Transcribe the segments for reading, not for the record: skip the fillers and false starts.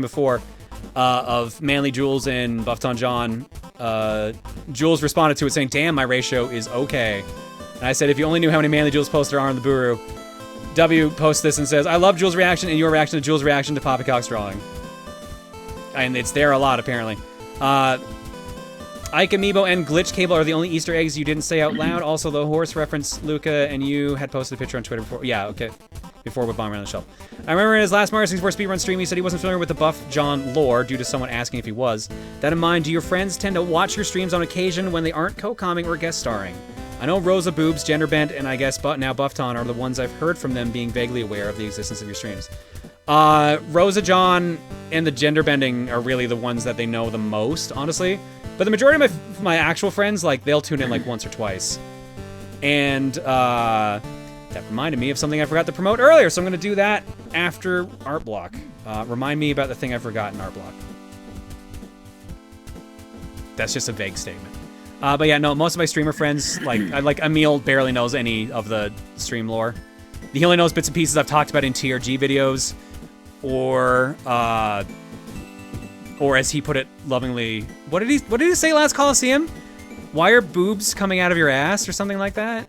before of Manly Jules and Buffton John. Jules responded to it saying, "Damn, my ratio is okay." And I said, "If you only knew how many Manly Jules posts there are on the Buru." W posts this and says, "I love Jules' reaction and your reaction to Jules' reaction to Poppycock's drawing." And it's there a lot, apparently. Ike Amiibo and Glitch Cable are the only Easter eggs you didn't say out loud. Also, the horse reference Luca and you had posted a picture on Twitter before. Yeah, okay. Before with Bomber on the Shelf. I remember in his last Mario 64 speedrun stream, he said he wasn't familiar with the Buff John lore due to someone asking if he was. That in mind, do your friends tend to watch your streams on occasion when they aren't co-comming or guest starring? I know Rosa Boobs, Gender Bent, and I guess now Buffton are the ones I've heard from them being vaguely aware of the existence of your streams. Rosa John and the Gender Bending are really the ones that they know the most, honestly. But the majority of my actual friends, like, they'll tune in like once or twice. And that reminded me of something I forgot to promote earlier, so I'm going to do that after Art Block. Remind me about the thing I forgot in Art Block. That's just a vague statement. But yeah, no, most of my streamer friends, like Emil barely knows any of the stream lore. He only knows bits and pieces I've talked about in TRG videos, or as he put it lovingly, what did he say last Colosseum? Why are boobs coming out of your ass or something like that?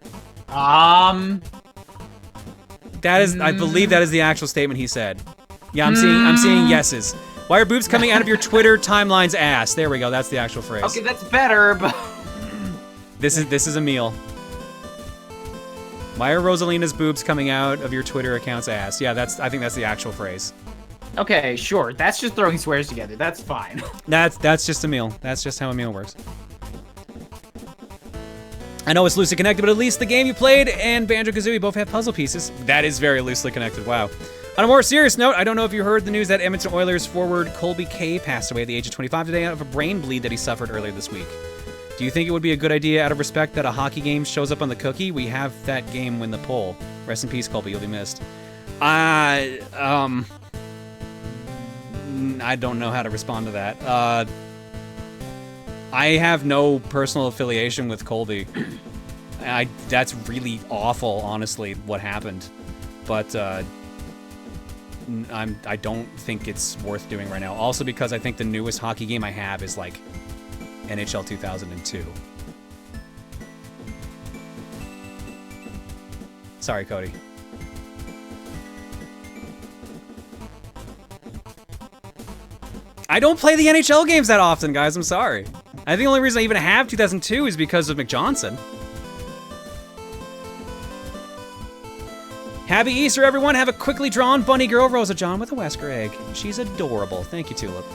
That is, I believe that is the actual statement he said. Yeah, I'm seeing yeses. Why are boobs coming out of your Twitter timeline's ass? There we go. That's the actual phrase. Okay, that's better, but this is Emil. Why are Rosalina's boobs coming out of your Twitter account's ass? Yeah, I think that's the actual phrase. Okay, sure. That's just throwing swears together. That's fine. That's just Emil. That's just how Emil works. I know it's loosely connected, but at least the game you played and Banjo-Kazooie both have puzzle pieces. That is very loosely connected. Wow. On a more serious note, I don't know if you heard the news that Edmonton Oilers forward Colby Kay passed away at the age of 25 today out of a brain bleed that he suffered earlier this week. Do you think it would be a good idea, out of respect, that a hockey game shows up on the cookie? We have that game win the poll. Rest in peace, Colby. You'll be missed. I don't know how to respond to that. I have no personal affiliation with Colby. That's really awful, honestly, what happened. But I don't think it's worth doing right now. Also because I think the newest hockey game I have is like NHL 2002. Sorry, Cody. I don't play the NHL games that often, guys. I'm sorry. I think the only reason I even have 2002 is because of McJohnson. Happy Easter, everyone. Have a quickly drawn bunny girl, Rosa John, with a Wesker egg. She's adorable. Thank you, Tulip.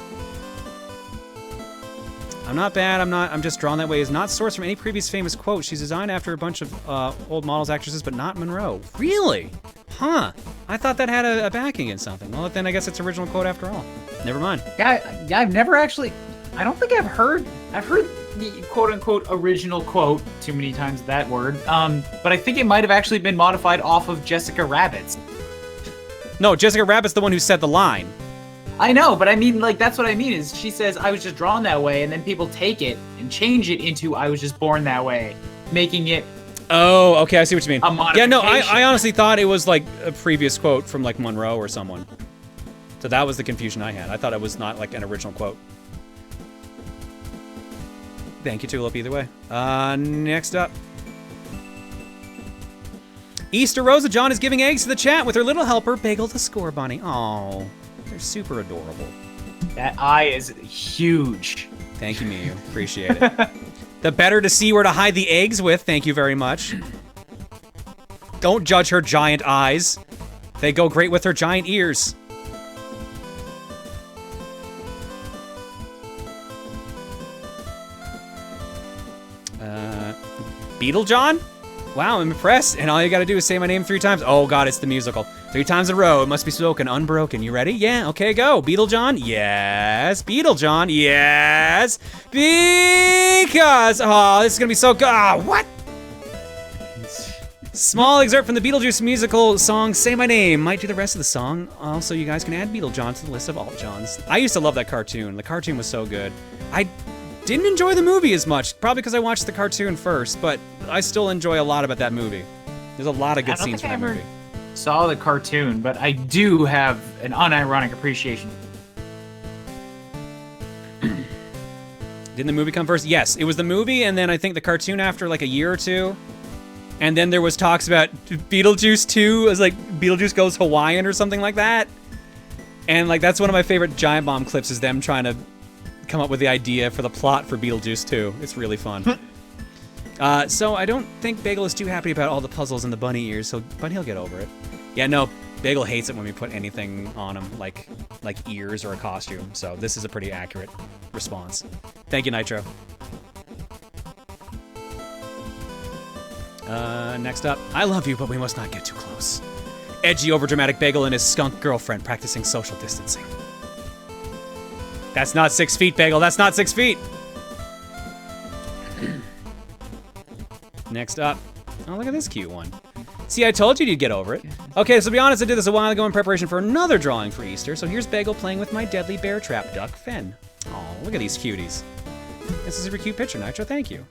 I'm not bad. I'm just drawn that way. Is not sourced from any previous famous quote. She's designed after a bunch of old models, actresses, but not Monroe. Really? Huh. I thought that had a backing in something. Well, then I guess it's original quote after all. Never mind. Yeah, I've never actually... I don't think I've heard the quote-unquote original quote too many times, that word. But I think it might have actually been modified off of Jessica Rabbit's. No, Jessica Rabbit's the one who said the line. I know, but I mean, like, that's what I mean, is she says, I was just drawn that way, and then people take it and change it into I was just born that way, making it... Oh, okay, I see what you mean. A modification. Yeah, no, I honestly thought it was, like, a previous quote from, like, Monroe or someone. So that was the confusion I had. I thought it was not, like, an original quote. Thank you, Tulip, either way. Next up. Easter Rosa John is giving eggs to the chat with her little helper, Bagel the Score Bunny. Oh, they're super adorable. That eye is huge. Thank you, Miyu. Appreciate it. The better to see where to hide the eggs with, thank you very much. Don't judge her giant eyes. They go great with her giant ears. Beetle John? Wow, I'm impressed. And all you gotta do is say my name 3 times. Oh god, it's the musical. 3 times in a row. It must be spoken unbroken. You ready? Yeah, okay, go. Beetle John? Yes. Beetle John? Yes. Because, oh, this is gonna be so good. Ah, what? Small excerpt from the Beetlejuice musical song, Say My Name. Might do the rest of the song. Also, you guys can add Beetle John to the list of alt Johns. I used to love that cartoon. The cartoon was so good. I didn't enjoy the movie as much, probably because I watched the cartoon first, but I still enjoy a lot about that movie. There's a lot of good scenes from that movie. Saw the cartoon, but I do have an unironic appreciation. Didn't the movie come first? Yes, it was the movie, and then I think the cartoon after like a year or two. And then there was talks about Beetlejuice 2. It was like Beetlejuice Goes Hawaiian or something like that. And like that's one of my favorite Giant Bomb clips is them trying to come up with the idea for the plot for Beetlejuice 2. It's really fun. So I don't think Bagel is too happy about all the puzzles and the bunny ears, but he'll get over it. Yeah, no, Bagel hates it when we put anything on him, like ears or a costume. So this is a pretty accurate response. Thank you, Nitro. Next up, I love you, but we must not get too close. Edgy, overdramatic Bagel and his skunk girlfriend practicing social distancing. That's not 6 feet, Bagel. That's not 6 feet. Next up, oh, look at this cute one. See, I told you you'd get over it. Okay, so to be honest, I did this a while ago in preparation for another drawing for Easter. So here's Bagel playing with my deadly bear trap duck, Fen. Oh, look at these cuties. This is a super cute picture, Nitro. Thank you.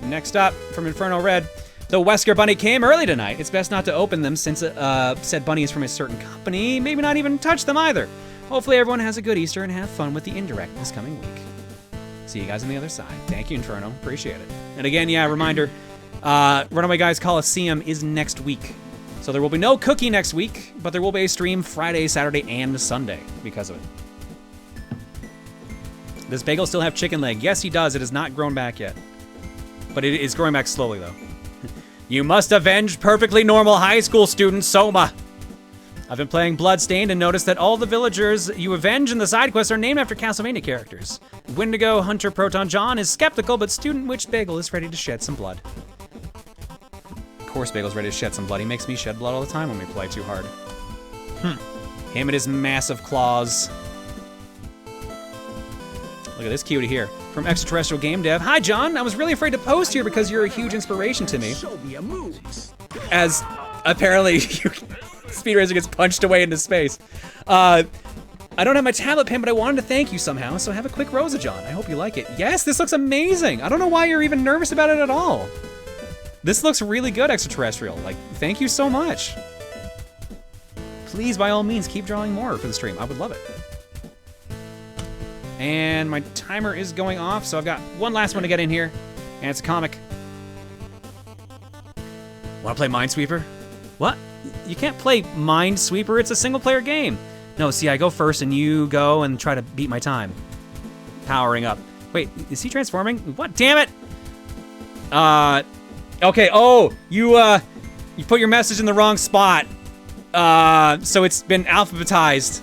Next up, from Inferno Red, the Wesker bunny came early tonight. It's best not to open them since said bunny is from a certain company. Maybe not even touch them either. Hopefully everyone has a good Easter and have fun with the indirect this coming week. See you guys on the other side. Thank you, Inferno. Appreciate it. And again, yeah, reminder, Runaway Guys Colosseum is next week. So there will be no cookie next week, but there will be a stream Friday, Saturday, and Sunday because of it. Does Bagel still have chicken leg? Yes, he does. It has not grown back yet. But it is growing back slowly, though. You must avenge perfectly normal high school student Soma. I've been playing Bloodstained and noticed that all the villagers you avenge in the side quests are named after Castlevania characters. Wendigo, Hunter, Proton, John is skeptical, but Student Witch Bagel is ready to shed some blood. Of course Bagel's ready to shed some blood. He makes me shed blood all the time when we play too hard. Him and his massive claws. Look at this cutie here. From Extraterrestrial Game Dev. Hi, John. I was really afraid to post here because you're a huge inspiration to me. As apparently Speed Racer gets punched away into space. I don't have my tablet pen, but I wanted to thank you somehow, so have a quick Rosa, John. I hope you like it. Yes, this looks amazing. I don't know why you're even nervous about it at all. This looks really good, Extraterrestrial. Like, thank you so much. Please, by all means, keep drawing more for the stream. I would love it. And my timer is going off, so I've got one last one to get in here, and it's a comic. Want to play Minesweeper? What? You can't play Minesweeper, it's a single-player game. No, see, I go first, and you go and try to beat my time. Powering up. Wait, is he transforming? What? Damn it! Okay, oh, you put your message in the wrong spot. So it's been alphabetized.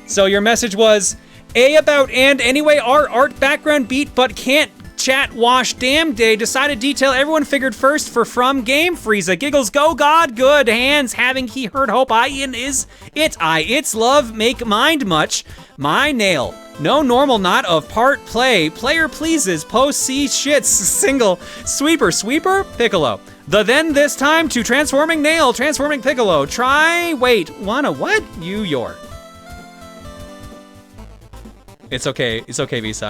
So your message was, A about and anyway, art background beat, but can't chat wash damn day. Decided detail everyone figured first for from game Frieza. Giggles go God good hands having he heard hope I in is it I it's love make mind much my nail. No normal not of part play. Player pleases post see shits single sweeper Piccolo. The then this time to transforming nail transforming Piccolo. Try wait wanna what you your. It's okay, Visa.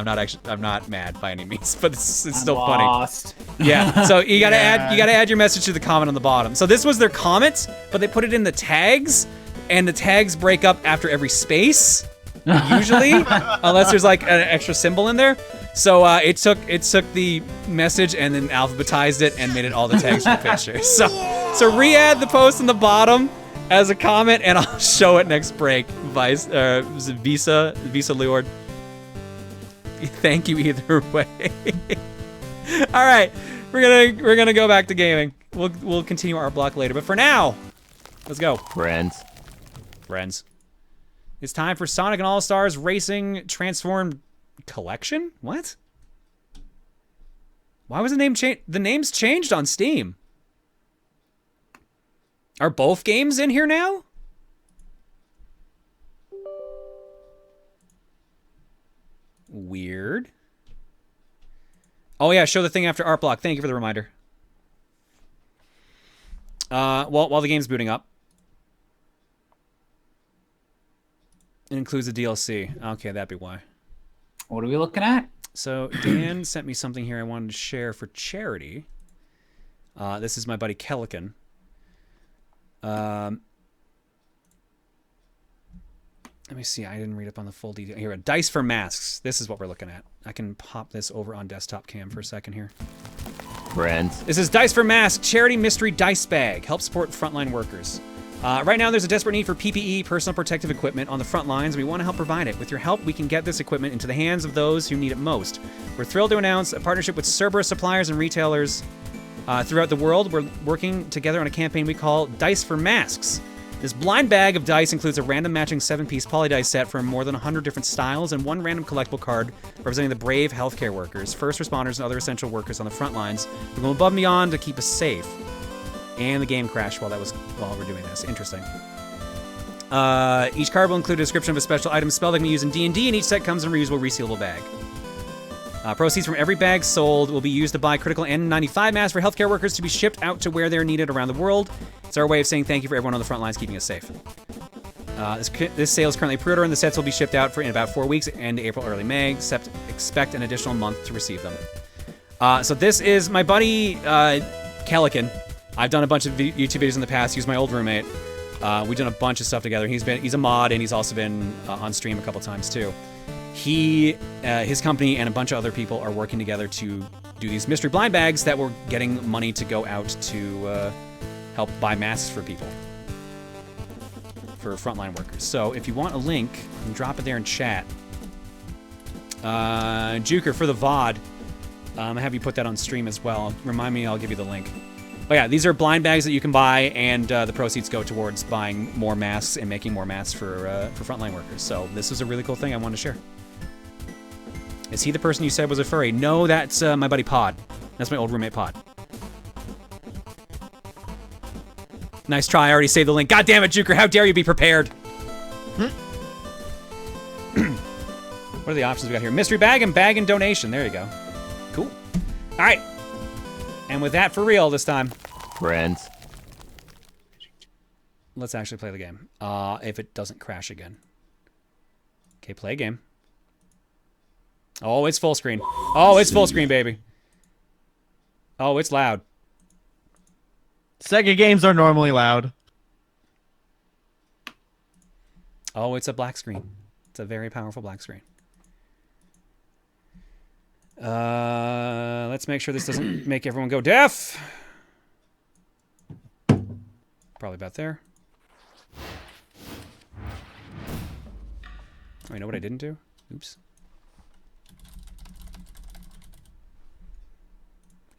I'm not mad by any means, but it's still lost. Funny. Yeah. So you gotta add your message to the comment on the bottom. So this was their comment, but they put it in the tags, and the tags break up after every space, usually, unless there's like an extra symbol in there. So it took the message and then alphabetized it and made it all the tags for the picture. So re-add the post on the bottom as a comment, and I'll show it next break. Visa Lord. Thank you either way. All right, we're gonna go back to gaming. We'll continue our block later, but for now, let's go. Friends. It's time for Sonic and All Stars Racing Transformed Collection. What? Why was the name changed? The name's changed on Steam. Are both games in here now? Weird. Oh yeah, show the thing after art block. Thank you for the reminder. While the game's booting up. It includes a DLC. Okay, that'd be why. What are we looking at? So Dan sent me something here I wanted to share for charity. This is my buddy Kellican. Let me see. I didn't read up on the full detail. Here, dice for masks. This is what we're looking at. I can pop this over on desktop cam for a second here. Friends. This is Dice for Masks, charity mystery dice bag. Help support frontline workers. Right now, there's a desperate need for PPE, personal protective equipment, on the front lines. We want to help provide it. With your help, we can get this equipment into the hands of those who need it most. We're thrilled to announce a partnership with Cerberus suppliers and retailers throughout the world. We're working together on a campaign we call Dice for Masks. This blind bag of dice includes a random matching 7-piece poly-dice set from more than 100 different styles and one random collectible card representing the brave healthcare workers, first responders, and other essential workers on the front lines who go above and beyond to keep us safe. And the game crashed while we're doing this. Interesting. Each card will include a description of a special item spell that can be used in D&D, and each set comes in a reusable, resealable bag. Proceeds from every bag sold will be used to buy critical N95 masks for healthcare workers to be shipped out to where they're needed around the world. It's our way of saying thank you for everyone on the front lines keeping us safe. This sale is currently pre-order, and the sets will be shipped out in about 4 weeks, end April, early May. Expect an additional month to receive them. So this is my buddy Calican. I've done a bunch of YouTube videos in the past. He's my old roommate. We've done a bunch of stuff together. He's a mod, and he's also been on stream a couple times too. His company and a bunch of other people are working together to do these mystery blind bags that we're getting money to go out to help buy masks for people, for frontline workers. So if you want a link, you can drop it there in chat. Juker, for the VOD, I have you put that on stream as well. Remind me, I'll give you the link. But yeah, these are blind bags that you can buy, and the proceeds go towards buying more masks and making more masks for frontline workers. So this is a really cool thing I wanted to share. Is he the person you said was a furry? No, that's my buddy Pod. That's my old roommate Pod. Nice try. I already saved the link. God damn it, Juker. How dare you be prepared? What are the options we got here? Mystery bag and donation. There you go. Cool. All right. And with that for real this time. Friends. Let's actually play the game. If it doesn't crash again. Okay, play a game. Oh, it's full screen. Oh, it's full screen, baby. Oh, it's loud. Sega games are normally loud. Oh, it's a black screen. It's a very powerful black screen. Let's make sure this doesn't make everyone go deaf. Probably about there. Oh, you know what I didn't do? Oops.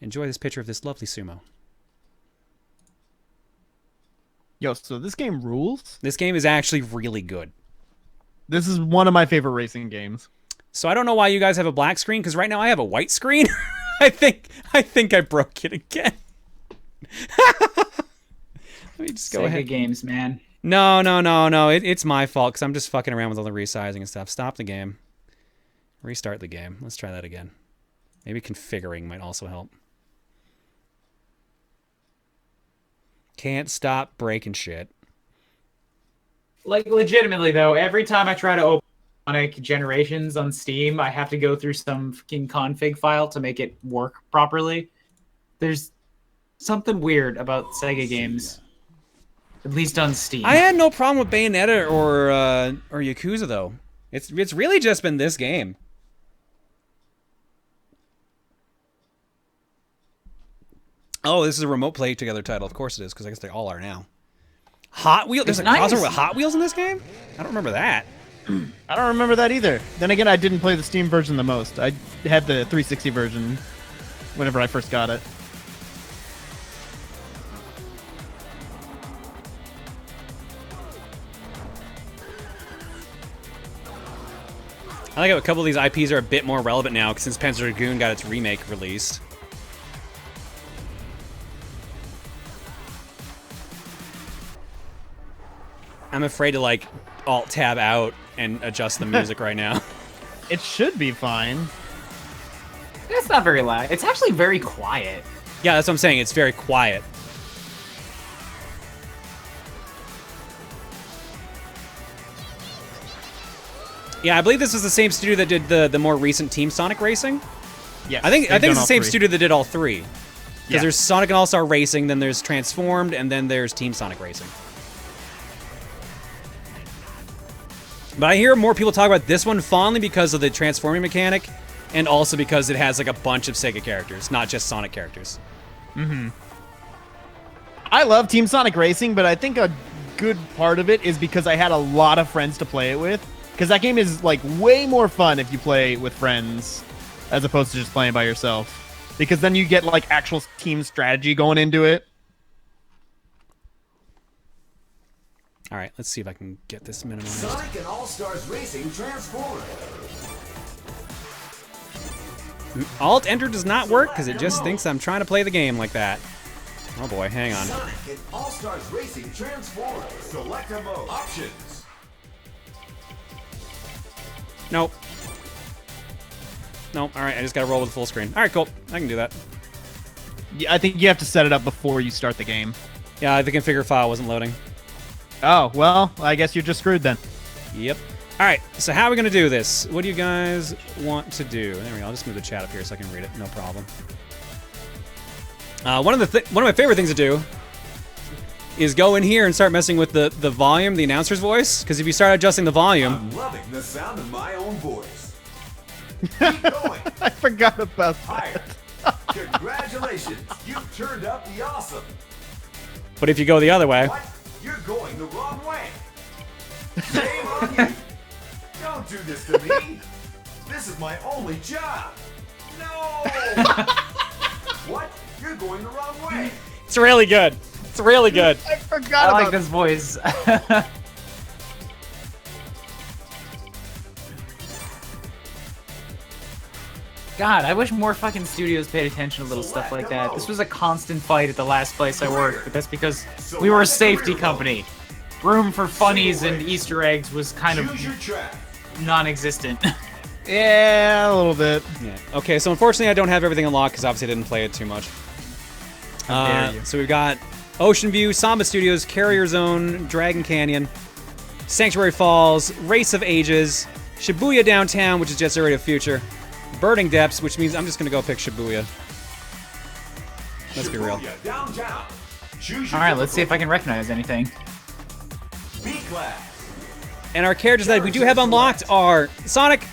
Enjoy this picture of this lovely sumo. Yo, so this game rules? This game is actually really good. This is one of my favorite racing games. So I don't know why you guys have a black screen, because right now I have a white screen. I think I broke it again. Let me just go Sega ahead. games, man. No. It's my fault, because I'm just fucking around with all the resizing and stuff. Stop the game. Restart the game. Let's try that again. Maybe configuring might also help. Can't stop breaking shit. Like, legitimately, though, every time I try to open Sonic Generations on Steam, I have to go through some fucking config file to make it work properly. There's something weird about Sega games, at least on Steam. I had no problem with Bayonetta or Yakuza, though. It's really just been this game. Oh, this is a remote play together title. Of course it is, because I guess they all are now. Hot Wheels? There's a crossover with Hot Wheels in this game? I don't remember that. I don't remember that either. Then again, I didn't play the Steam version the most. I had the 360 version whenever I first got it. I like how a couple of these IPs are a bit more relevant now since Panzer Dragoon got its remake released. I'm afraid to, like, Alt-Tab out and adjust the music right now. It should be fine. It's not very loud. It's actually very quiet. Yeah, that's what I'm saying. It's very quiet. Yeah, I believe this is the same studio that did the more recent Team Sonic Racing. Yes, I think it's the same three. studio that did all three. Because Yeah. there's Sonic and All-Star Racing, then there's Transformed, and then there's Team Sonic Racing. But I hear more people talk about this one fondly because of the transforming mechanic, and also because it has like a bunch of Sega characters, not just Sonic characters. I love Team Sonic Racing, but I think a good part of it is because I had a lot of friends to play it with. Because that game is like way more fun if you play with friends as opposed to just playing by yourself. Because then you get like actual team strategy going into it. All right, let's see if I can get this minimized. Sonic and All-Stars Racing Transformer. Alt-Enter does not work because it just thinks I'm trying to play the game like that. Oh boy, hang on. Sonic and All-Stars Racing Transformer. Select a mode. Options. Nope. Nope, all right, I just gotta roll with full screen. All right, cool, I can do that. Yeah, I think you have to set it up before you start the game. Yeah, the configure file wasn't loading. Oh, well, I guess you're just screwed then. Yep. All right, so how are we gonna do this? What do you guys want to do? There we go. I'll just move the chat up here so I can read it. No problem. One of my favorite things to do is go in here and start messing with the volume, the announcer's voice. Because if you start adjusting the volume, I'm loving the sound of my own voice. Keep going. I forgot about Higher. Congratulations, you've turned up the awesome. but if you go the other way, What? You're going the wrong way. Shame on you. Don't do this to me. This is my only job. No. What? You're going the wrong way. it's really good. It's really good. I forgot I about like this voice. God, I wish more fucking studios paid attention to little stuff like that. This was a constant fight at the last place I worked, but that's because we were a safety company. Room for funnies and Easter eggs was kind of Choose your track. non-existent. Yeah, a little bit. Yeah. Okay, so unfortunately I don't have everything unlocked because obviously I didn't play it too much. How dare you. So we've got Ocean View, Samba Studios, Carrier Zone, Dragon Canyon, Sanctuary Falls, Race of Ages, Shibuya Downtown, which is Jet Set Radio Future, Burning Depths, which means I'm just gonna go pick Shibuya. Let's be real. Shibuya, downtown. Choose your Alright, let's see if I can recognize anything. B-Class. And our characters that we do have unlocked are Sonic,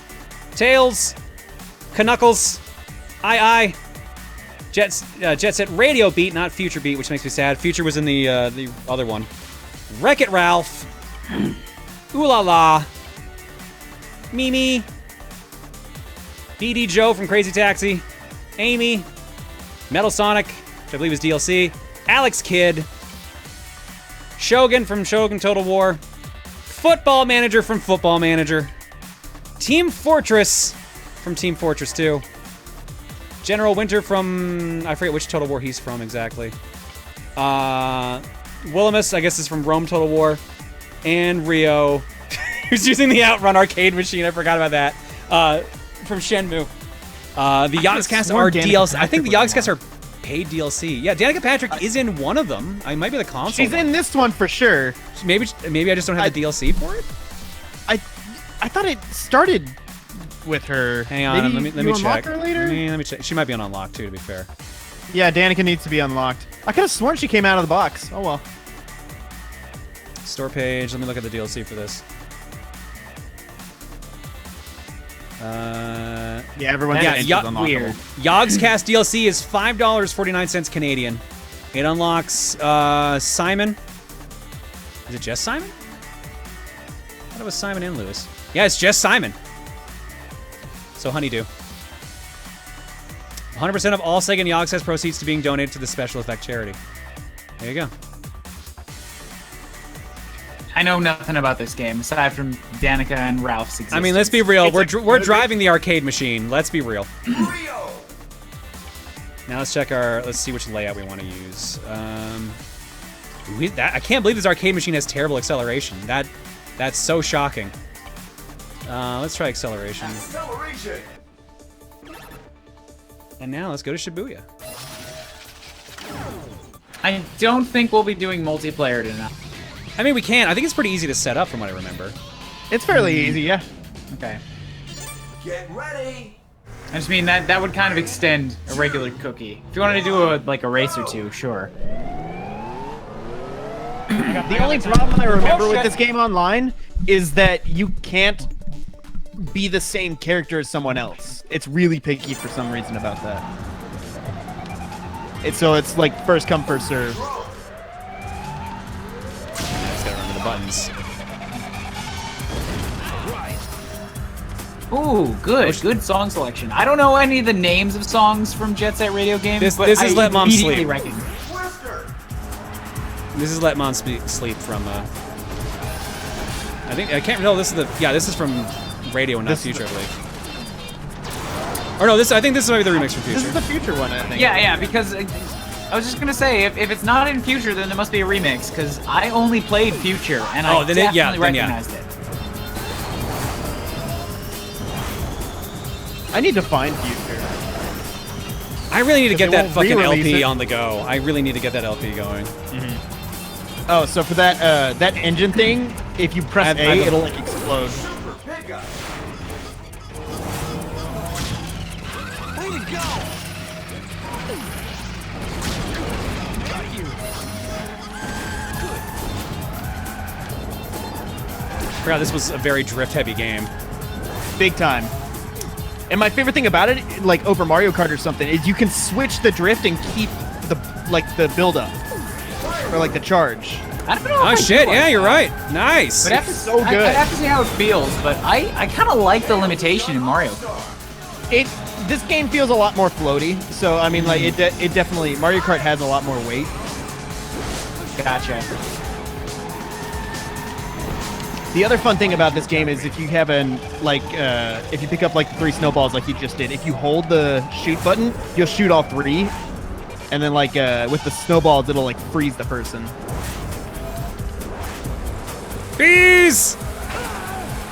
Tails, Knuckles, Jet Set Radio Beat, not Future Beat, which makes me sad. Future was in the other one. Wreck-It Ralph, Ooh La La, Mimi, BD Joe from Crazy Taxi, Amy, Metal Sonic, which I believe is DLC, Alex Kidd, Shogun from Shogun Total War, Football Manager from Football Manager, Team Fortress from Team Fortress 2, General Winter from, I forget which Total War he's from exactly, Willimus, I guess, is from Rome Total War, and Rio, who's using the Outrun arcade machine, I forgot about that, from Shenmue. The Yogscast are DLC. I think the Yogscast are paid DLC. Yeah, Danica Patrick is in one of them. I might be the console. She's in this one for sure. Maybe I just don't have the DLC for it. I thought it started with her. Hang on, Maybe let me you unlock check. her later? Let me check. She might be on unlocked too, to be fair. Yeah, Danica needs to be unlocked. I could have sworn she came out of the box. Oh well. Store page. Let me look at the DLC for this. Yeah, everyone's unlockable. Weird. Yogscast DLC is $5.49 Canadian. It unlocks Simon. Is it just Simon? I thought it was Simon and Lewis. Yeah, it's just Simon. So Honeydew. 100% of all Sega and Yogscast proceeds to being donated to the Special Effect charity. There you go. I know nothing about this game aside from Danica and Ralph's existence. I mean, let's be real. We're driving the arcade machine. Let's be real. Rio. Now let's check our. Let's see which layout we want to use. I can't believe this arcade machine has terrible acceleration. That's so shocking. Let's try acceleration. Acceleration. And now let's go to Shibuya. I don't think we'll be doing multiplayer tonight. I mean, we can. I think it's pretty easy to set up from what I remember. It's fairly easy, yeah. Okay. Get ready. I just mean that would kind of extend a regular cookie. If you wanted to do a race or two, sure. The only problem I remember with this game online is that you can't be the same character as someone else. It's really picky for some reason about that. It's like first come, first serve. Just gotta remember the buttons. Ooh, good song selection. I don't know any of the names of songs from Jet Set Radio games, but this is Let Mom immediately Sleep. recognize. Wesker! This is Let Mom Sleep from. I can't tell. This is from Radio and not Future, I believe. Or no, I think this is maybe the remix from Future. This is the Future one, I think. Yeah, because I was just gonna say if it's not in Future, then there must be a remix because I only played Future and I definitely recognized it. I need to find Future. I really need to get they that won't fucking re-release LP it. on the go. I really need to get that LP going. Oh, so for that engine thing, if you press I A, don't- it'll like explode. Super pickup! Way to go! Got you. Forgot this was a very drift-heavy game. Big time. And my favorite thing about it, like over Mario Kart or something, is you can switch the drift and keep the build up or like the charge. I don't know. Oh shit! Yeah, you're right. Nice. But after, so I good. have to see how it feels, but I kind of like the limitation in Mario Kart. This game feels a lot more floaty. So I mean, like it definitely Mario Kart has a lot more weight. Gotcha. The other fun thing about this game is if you have if you pick up like 3 snowballs like you just did, if you hold the shoot button, you'll shoot all 3, and then like with the snowballs, it'll like freeze the person. Bees.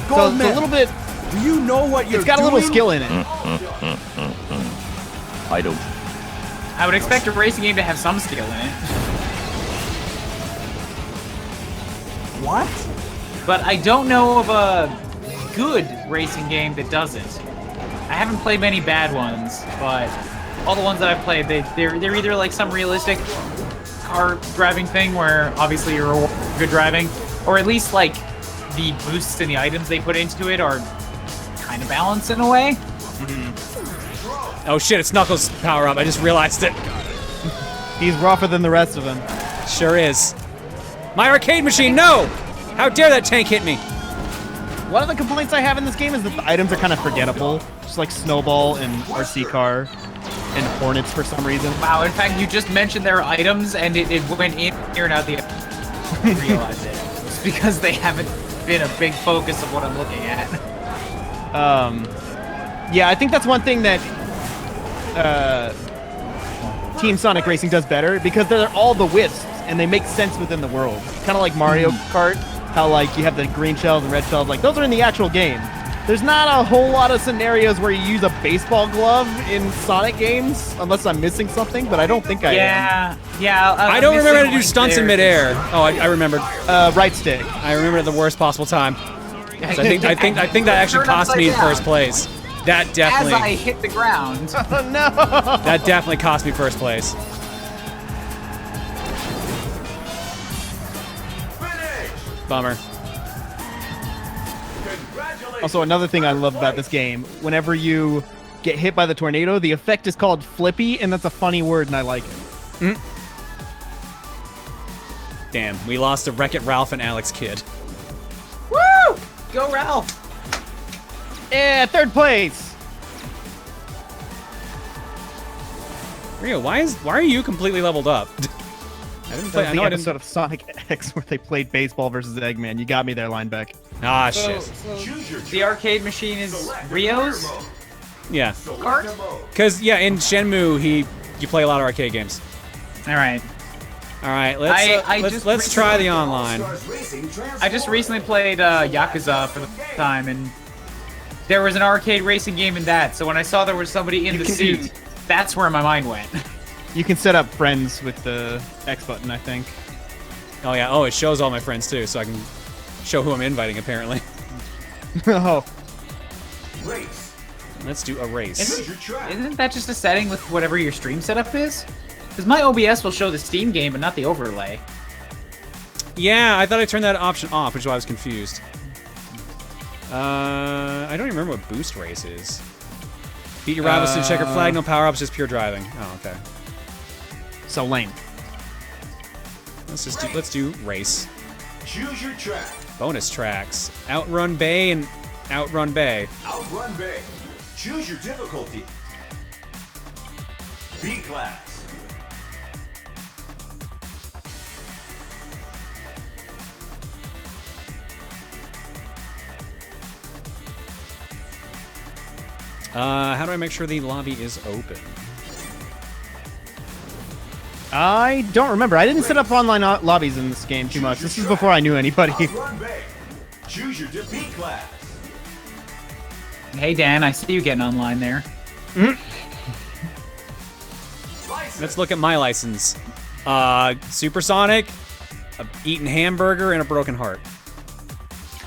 So it's a little bit. Do you know what you're It's got a little doing? skill in it. I don't. I would expect a racing game to have some skill in it. What? But I don't know of a good racing game that doesn't. I haven't played many bad ones, but all the ones that I've played, they're either like some realistic car driving thing where obviously you're good driving, or at least like the boosts and the items they put into it are kind of balanced in a way. Oh shit! It's Knuckles' power up. I just realized it. He's rougher than the rest of them. Sure is. My arcade machine. No! How dare that tank hit me? One of the complaints I have in this game is that the items are kind of forgettable. Just like Snowball and RC Car and Hornets for some reason. Wow, in fact, you just mentioned their items and it went in here and out the I realized it. It's because they haven't been a big focus of what I'm looking at. Yeah, I think that's one thing that Team Sonic Racing does better because they're all the wisps and they make sense within the world. Kind of like Mario Kart, how like you have the green shells and red shells, like those are in the actual game. There's not a whole lot of scenarios where you use a baseball glove in Sonic games, unless I'm missing something, but I don't think I am. Yeah. I don't remember how to do stunts in midair. Oh, I remembered. Right stick. I remember at the worst possible time. So I think that actually cost me first place. That As I definitely hit the ground. Oh no! that definitely cost me first place. Finish! Bummer. Congratulations! Also, another thing I love about this game, whenever you get hit by the tornado, the effect is called Flippy, and that's a funny word, and I like it. Damn, we lost to Wreck-It Ralph and Alex Kidd. Woo! Go Ralph! Yeah, 3rd place! Rio, why are you completely leveled up? I didn't play. That was I the know I didn't. episode of Sonic X where they played baseball versus Eggman. You got me there, Lineback. Ah, shit. Choose your The arcade machine is select Rio's? career mode. Yeah, Kart? Select a mode. because yeah, in Shenmue you play a lot of arcade games. Alright. All right, I let's just try the online. Stars Racing I just recently played Yakuza for the first time, and there was an arcade racing game in that, so when I saw there was somebody in the can suit, that's where my mind went. You can set up friends with the X button, I think. Oh yeah. Oh, it shows all my friends too, so I can show who I'm inviting. Apparently. Oh, Race. Let's do a race. Choose your track. Isn't that just a setting with whatever your stream setup is? Because my OBS will show the Steam game, but not the overlay. Yeah, I thought I turned that option off, which is why I was confused. I don't even remember what boost race is. Beat your rivals to checker flag, no power-ups, just pure driving. Oh, okay. So lame. Let's do race. Choose your track. Bonus tracks. Outrun Bay and Outrun Bay. Outrun Bay. Choose your difficulty. B class. How do I make sure the lobby is open? I don't remember. I didn't set up online lobbies in this game too much. This is before I knew anybody. Outrun Bay. Choose your B class. Hey Dan, I see you getting online there. License. Let's look at my license. Supersonic, a eaten hamburger, and a broken heart.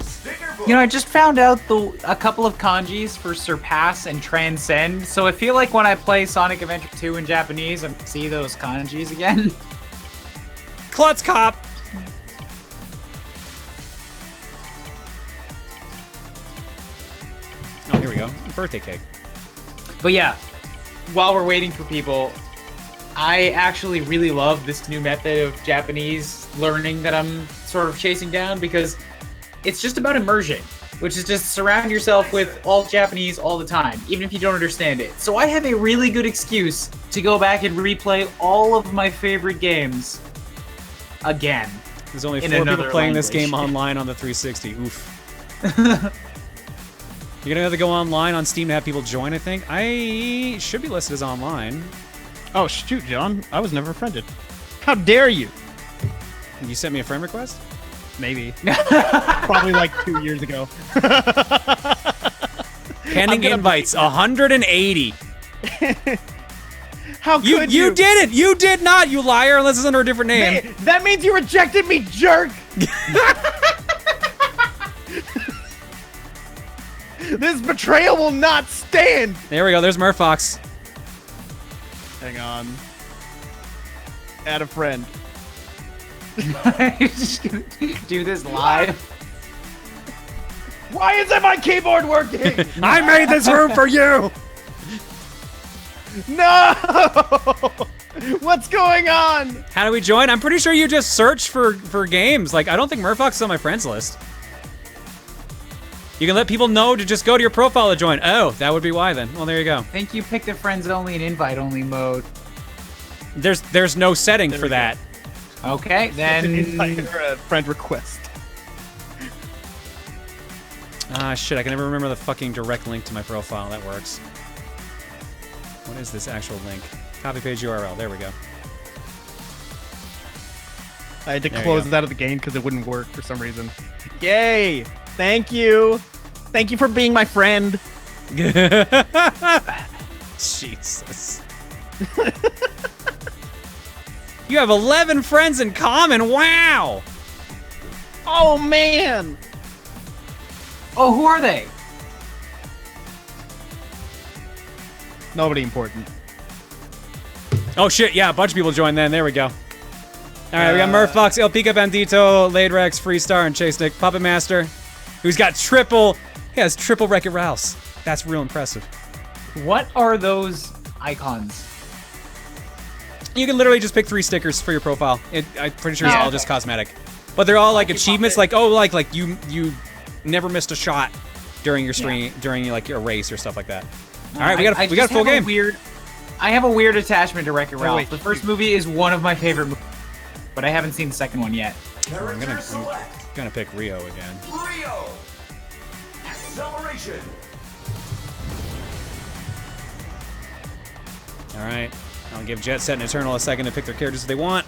Sticker book. You know, I just found out a couple of kanjis for surpass and transcend, so I feel like when I play Sonic Adventure 2 in Japanese, I'm gonna see those kanjis again. Klutz Cop! Oh, here we go. Birthday cake. But yeah, while we're waiting for people, I actually really love this new method of Japanese learning that I'm sort of chasing down because it's just about immersion, which is just surround yourself with all Japanese all the time, even if you don't understand it. So I have a really good excuse to go back and replay all of my favorite games again. There's only In 4 people another playing this language. game online on the 360. Oof. You're gonna have to go online on Steam to have people join, I think. I should be listed as online. Oh, shoot, John. I was never friended. How dare you? You sent me a friend request? Maybe. Probably like 2 years ago. Pending invites, 180. How could you? You did it! You did not, you liar, unless it's under a different name. Man, that means you rejected me, jerk! This betrayal will not stand! There we go, there's Murphox. Hang on. Add a friend. You're just gonna do this live. Why isn't my keyboard working? I made this room for you! No! What's going on? How do we join? I'm pretty sure you just search for games. Like, I don't think Murphox is on my friends list. You can let people know to just go to your profile to join. Oh, that would be why then. Well, there you go. I think you picked the friends only and invite only mode. There's no setting for that. Okay, then. Invite for a friend request. Ah, shit, I can never remember the fucking direct link to my profile. That works. What is this actual link? Copy page URL. There we go. I had to There you close go. it out of the game because it wouldn't work for some reason. Yay! Thank you! Thank you for being my friend. Jesus. You have 11 friends in common. Wow. Oh, man! Oh, who are they? Nobody important. Oh shit, yeah, a bunch of people joined then. There we go. Alright, we got Murphox, El Pica Bandito, Lade Rex, Freestar, and Chase Nick, Puppet Master, who's got he has triple Wreck-It Ralphs. That's real impressive. What are those icons? You can literally just pick 3 stickers for your profile. I'm pretty sure it's all just cosmetic. But they're all like achievements, like, oh, like you never missed a shot during your stream, during like your race or stuff like that. Alright, we got a full game. I have a weird attachment to Wreck-It Ralph. wait. The first movie is one of my favorite movies, but I haven't seen the second one yet. Character select. Gonna pick Rio again. Rio. Acceleration. Alright, I'll give Jet Set and Eternal a second to pick their characters if they want.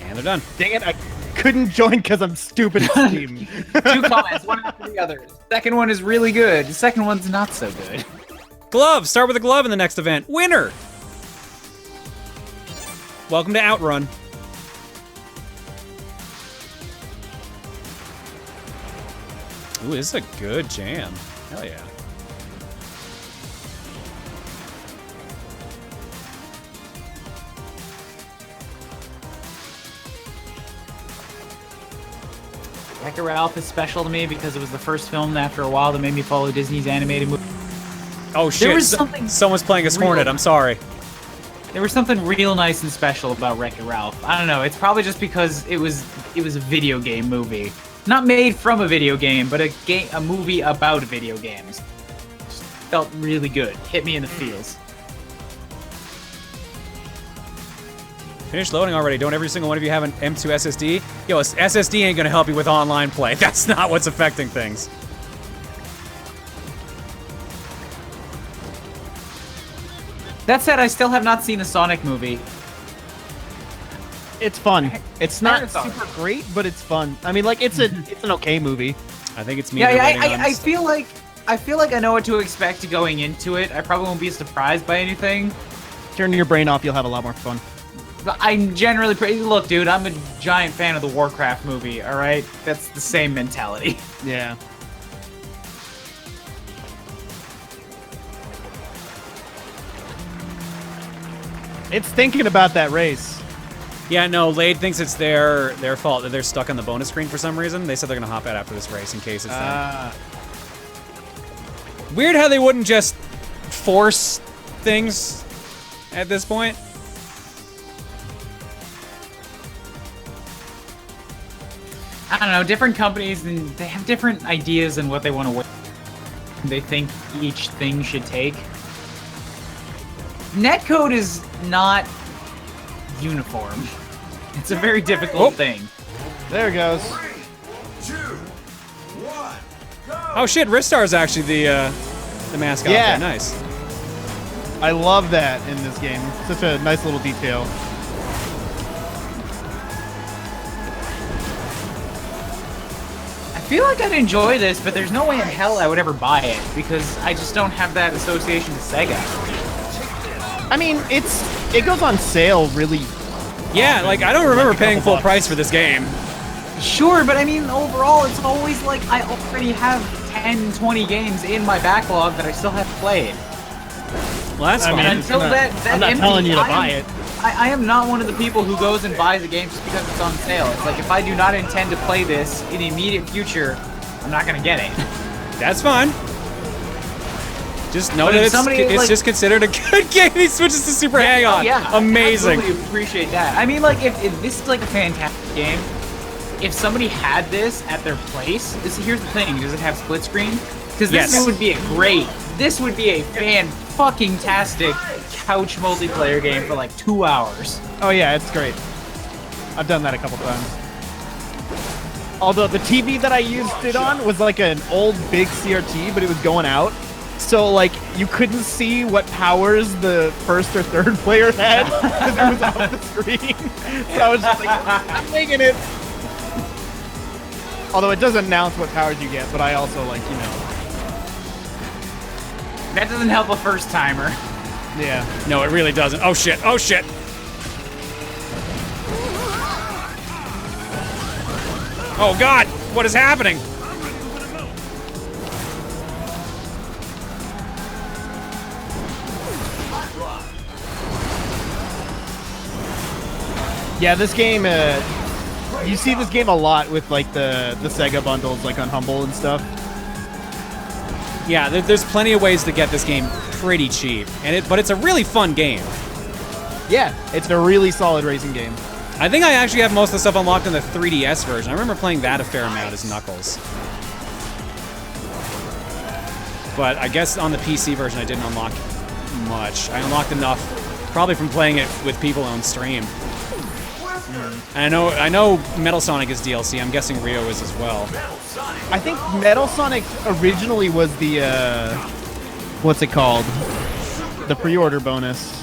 And they're done. Dang it, I couldn't join because I'm stupid at Steam. 2 comments, one after the other. The second one is really good. The second one's not so good. Glove! Start with a glove in the next event. Winner! Welcome to Outrun. Ooh, this is a good jam. Hell yeah. Wreck-It Ralph is special to me because it was the first film after a while that made me follow Disney's animated movie. Oh shit! was something Someone's playing as real- Hornet. I'm sorry. There was something real nice and special about Wreck-It Ralph. I don't know. It's probably just because it was a video game movie, not made from a video game, but a movie about video games. Just felt really good. Hit me in the feels. Finish loading already. Don't every single one of you have an M2 SSD? Yo, a SSD ain't gonna help you with online play. That's not what's affecting things. That said, I still have not seen the Sonic movie. It's fun. It's not Marathon. super great, but it's fun. I mean, like it's an okay movie. I think it's me. Yeah, waiting on I stuff. feel like I know what to expect going into it. I probably won't be surprised by anything. Turn your brain off, you'll have a lot more fun. But I'm generally look, dude. I'm a giant fan of the Warcraft movie. All right, that's the same mentality. Yeah. It's thinking about that race. Yeah, no, Lade thinks it's their fault that they're stuck on the bonus screen for some reason. They said they're gonna hop out after this race in case it's them. Weird how they wouldn't just force things at this point. I don't know. Different companies and they have different ideas and what they want to. They think each thing should take. Netcode is not uniform. It's a very difficult thing. There it goes. 3, 2, 1, go! Oh shit, Ristar's actually the mascot. Yeah. There. Nice. I love that in this game. Such a nice little detail. I feel like I'd enjoy this, but there's no way in hell I would ever buy it because I just don't have that association to Sega. I mean, it goes on sale really. Yeah, like I don't remember Like a paying couple full bucks. price for this game. Sure, but I mean, overall, it's always like I already have 10, 20 games in my backlog that I still have played. Well, that's I fine. mean, Until that I'm not empty, telling you to buy it. I am not one of the people who goes and buys a game just because it's on sale. It's like if I do not intend to play this in the immediate future, I'm not gonna get it. That's fine. Just know But that if it's somebody, it's like- just considered a good game. He switches to Super Hang-On. Yeah, Amazing. I absolutely appreciate that. I mean, like if this is like a fantastic game. If somebody had this at their place, here's the thing: does it have split screen? Because this Yes. would be a great. This would be a fan-fucking-tastic couch multiplayer game for like 2 hours. Oh yeah, it's great. I've done that a couple times. Although the TV that I used it on was like an old big CRT, but it was going out. So like you couldn't see what powers the first or third player had because it was off the screen. So I was just like, I'm making it. Although it does announce what powers you get, but I also like, you know. That doesn't help a first timer. Yeah. No, it really doesn't. Oh shit. Oh shit. Oh god, what is happening? Yeah, this game, you see this game a lot with like the Sega bundles, like on Humble and stuff. Yeah, there's plenty of ways to get this game pretty cheap, but it's a really fun game. Yeah, it's a really solid racing game. I think I actually have most of the stuff unlocked in the 3DS version. I remember playing that a fair amount as Knuckles. But I guess on the PC version I didn't unlock much. I unlocked enough, probably from playing it with people on stream. And I know Metal Sonic is DLC. I'm guessing Rio is as well. I think Metal Sonic originally was the, what's it called? The pre-order bonus.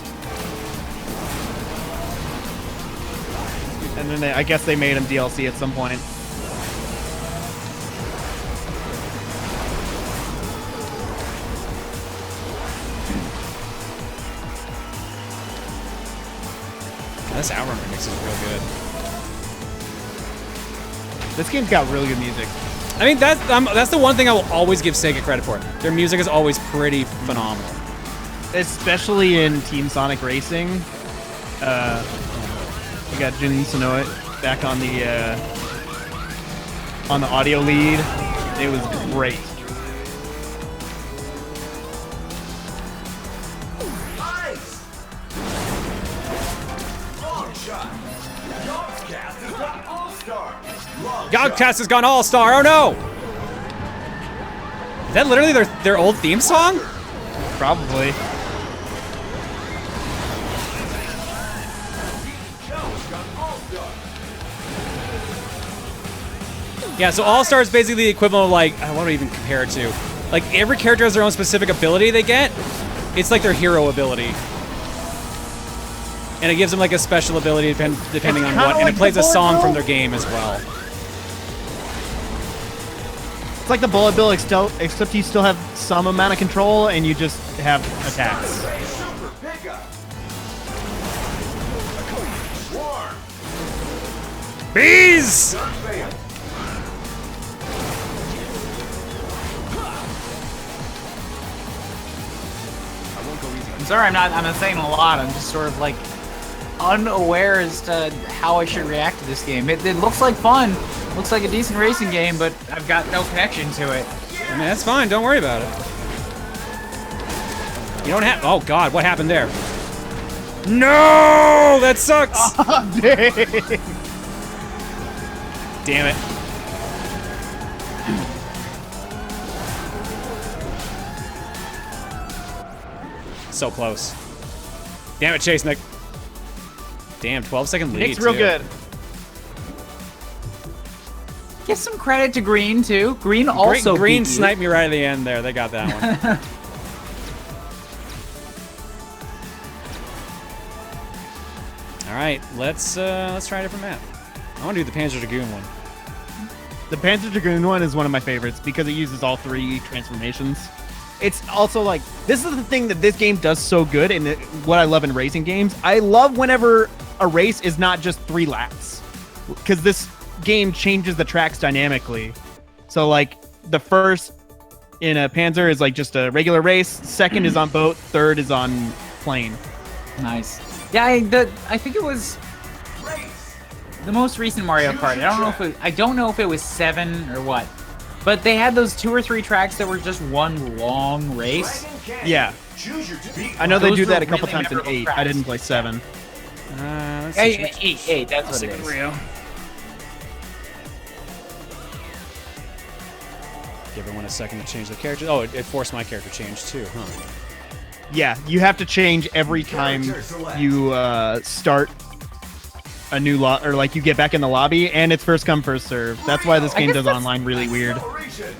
And then I guess they made him DLC at some point. This Outrun remix is real good. This game's got really good music. I mean, that's the one thing I will always give Sega credit for. Their music is always pretty phenomenal. Especially in Team Sonic Racing. We got Jun Sonoe back on the on the audio lead. It was great. Nice! Long shot. Dogcast has got all-star. Long Godcast shot. has gone all-star. Oh no! Is that literally their old theme song? Probably. Joe's got all-star. Yeah, so all-star is basically the equivalent of like, what do I even compare it to? Like every character has their own specific ability they get. It's like their hero ability. And it gives them like a special ability depending on kinda what, and like it plays the a song bullet from bill. their game as well. It's like the bullet bill, except you still have some amount of control and you just have attacks. Super pickup. Swarm. Bees! Gun fail. I'm sorry, I'm not saying a lot. I'm just sort of like unaware as to how I should react to this game. It looks like fun. Looks like a decent racing game, but I've got no connection to it. I mean, that's fine. Don't worry about it. You don't have. Oh God, what happened there? No, that sucks. Damn it. So close. Damn it, Chase Nick. Damn, 12-second lead. Nick's real too. good. Give some credit to Green too. Green also Green beat you. sniped me right at the end there. They got that one. All right, let's try a different map. I want to do the Panzer Dragoon one. The Panzer Dragoon one is one of my favorites because it uses all 3 transformations. It's also like, this is the thing that this game does so good, and what I love in racing games. I love whenever a race is not just 3 laps, because this game changes the tracks dynamically. So like the first in a Panzer is like just a regular race, second is on boat, third is on plane. Nice. Yeah, I think it was Race. the most recent Mario Kart. I don't know if it was 7 or what. But they had those 2 or 3 tracks that were just one long race. Dragon Canyon. Yeah. Choose your beat. I know they Those do that were a couple really times in memorable 8. tracks. I didn't play 7. Let's Hey, see. 8, that's what Stick it with is. Rio. Give everyone a second to change the character. Oh, it forced my character change too, huh? Yeah, you have to change every time you start a new lot, or like you get back in the lobby, and it's first come first serve. That's why this I game guess does that's- online really weird. Acceleration.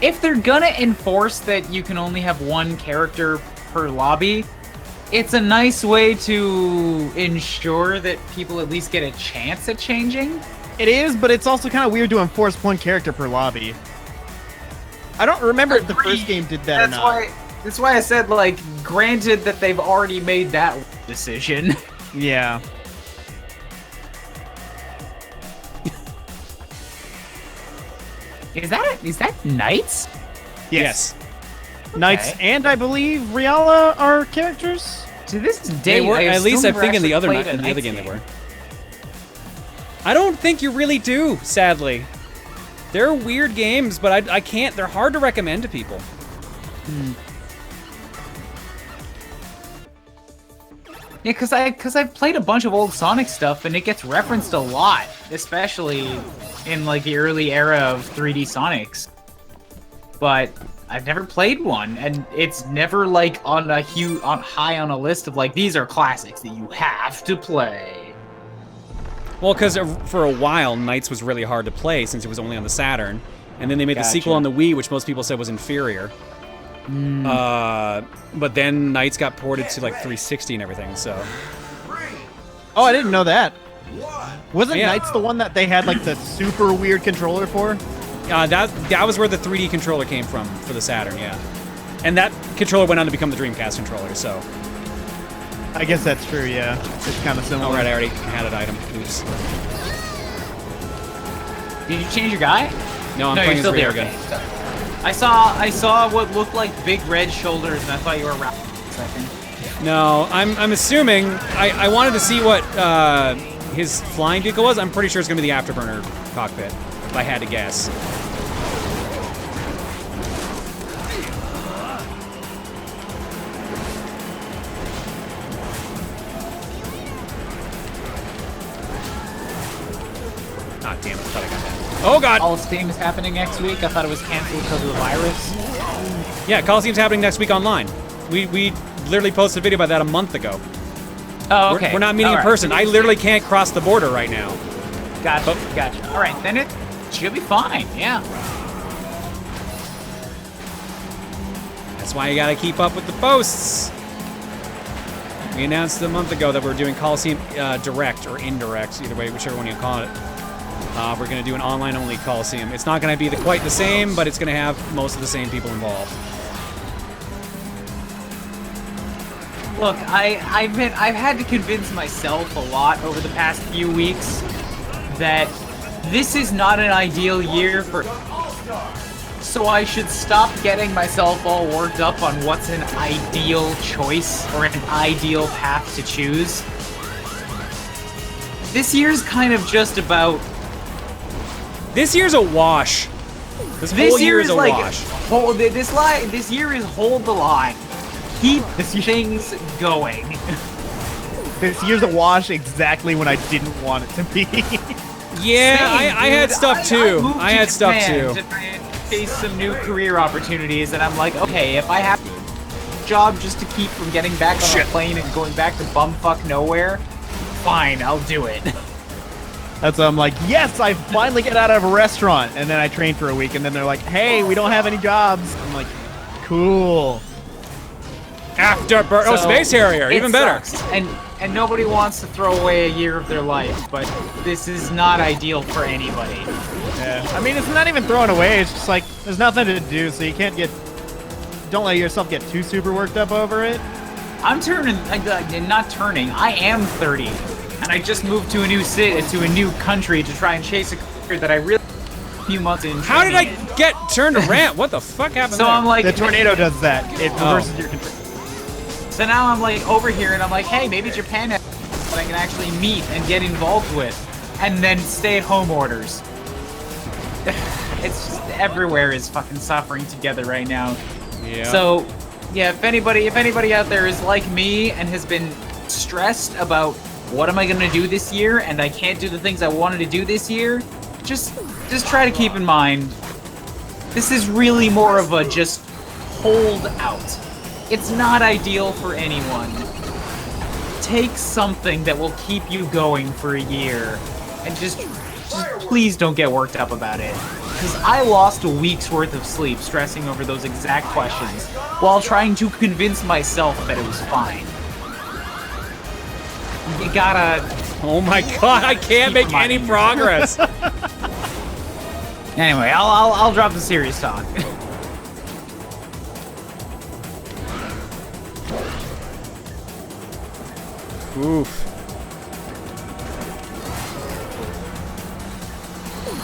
If they're gonna enforce that you can only have 1 character per lobby, it's a nice way to ensure that people at least get a chance at changing. It is, but it's also kind of weird to enforce 1 character per lobby. I don't remember if the first game did that or not. That's why I said, like, granted that they've already made that decision. Yeah. Is that Knights? Yes. Knights and I believe Riala are characters. To this They day, were, I at least still I never think in the actually other played a game Knights they were. I don't think you really do, sadly. They're weird games, but I can't. They're hard to recommend to people. Yeah, because I've played a bunch of old Sonic stuff, and it gets referenced a lot, especially in like the early era of 3D Sonics. But I've never played one, and it's never like on a high on a list of like these are classics that you have to play. Well, because for a while, Knights was really hard to play since it was only on the Saturn, and then they made the sequel on the Wii, which most people said was inferior. But then Knights got ported to like 360 and everything. So Oh, I didn't know that. Wasn't Yeah. Knights the one that they had like the super weird controller for? that was where the 3D controller came from for the Saturn, yeah. And that controller went on to become the Dreamcast controller. So I guess that's true, yeah. It's kind of similar. all right, I already had an item. Oops. Did you change your guy? No, I'm No, playing you're still as Rio there. again. Okay. I saw what looked like big red shoulders, and I thought you were around for a second. No, I'm assuming. I wanted to see what his flying vehicle was. I'm pretty sure it's gonna be the Afterburner cockpit, if I had to guess. Ah, damn it, I thought I got that. Oh, God! Colosseum is happening next week. I thought it was canceled because of the virus. Yeah, Colosseum's happening next week online. We literally posted a video about that a month ago. Oh, okay. We're not meeting in All right. person. I literally can't cross the border right now. Gotcha, gotcha. All right, then it should be fine, yeah. That's why you gotta keep up with the posts. We announced a month ago that we're doing Colosseum direct or indirect, either way, whichever one you call it. We're gonna do an online-only Colosseum. It's not gonna be quite the same, but it's gonna have most of the same people involved. Look, I've had to convince myself a lot over the past few weeks that this is not an ideal year for... So I should stop getting myself all worked up on what's an ideal choice or an ideal path to choose. This year's kind of just about... This year's a wash. This whole year is a like, wash. This year is hold the line. Keep things going. This year's a wash exactly when I didn't want it to be. Yeah, Same, I had dude. stuff too. moved I to had stuff Japan too. to try and face some new career opportunities, and I'm like, okay, if I have a job just to keep from getting back on a plane and going back to bumfuck nowhere, fine, I'll do it. That's why I'm like, yes, I finally get out of a restaurant. And then I train for a week, and then they're like, hey, we don't have any jobs. I'm like, cool. Afterburn. Oh, So, Space Harrier, it even better. sucks. And nobody wants to throw away a year of their life, but this is not ideal for anybody. Yeah. I mean, it's not even thrown away. It's just like, there's nothing to do, so you can't get... Don't let yourself get too super worked up over it. I'm not turning. I am 30, and I just moved to a new city, to a new country to try and chase a career that I really a few months in. How did I training in. get turned to rant? What the fuck happened So there? I'm like, The tornado does that. It reverses your control. so now I'm like over here, and I'm like, hey, maybe Japan has that I can actually meet and get involved with, and then stay-at-home orders. It's just everywhere is fucking suffering together right now. Yeah. So, yeah, if anybody out there is like me and has been stressed about what am I gonna do this year, and I can't do the things I wanted to do this year, just try to keep in mind, this is really more of a just hold out. It's not ideal for anyone. Take something that will keep you going for a year, and just please don't get worked up about it. Because I lost a week's worth of sleep stressing over those exact questions while trying to convince myself that it was fine. You gotta... Oh my god, I can't make any progress. Anyway, I'll drop the serious talk. Oof.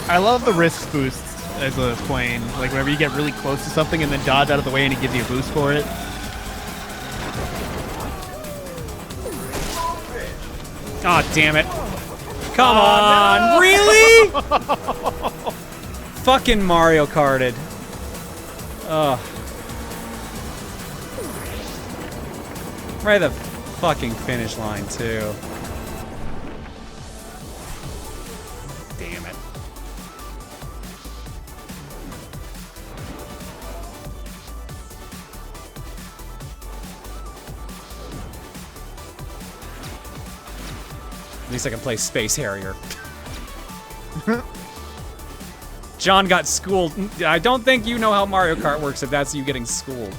I love the risk boosts as a plane. Like, whenever you get really close to something and then dodge out of the way and it gives you a boost for it. Oh, damn it. Come on, really? Fucking Mario Karted. Ugh. Right at the fucking finish line, too. Damn it. At least I can play Space Harrier. John got schooled. I don't think you know how Mario Kart works if that's you getting schooled.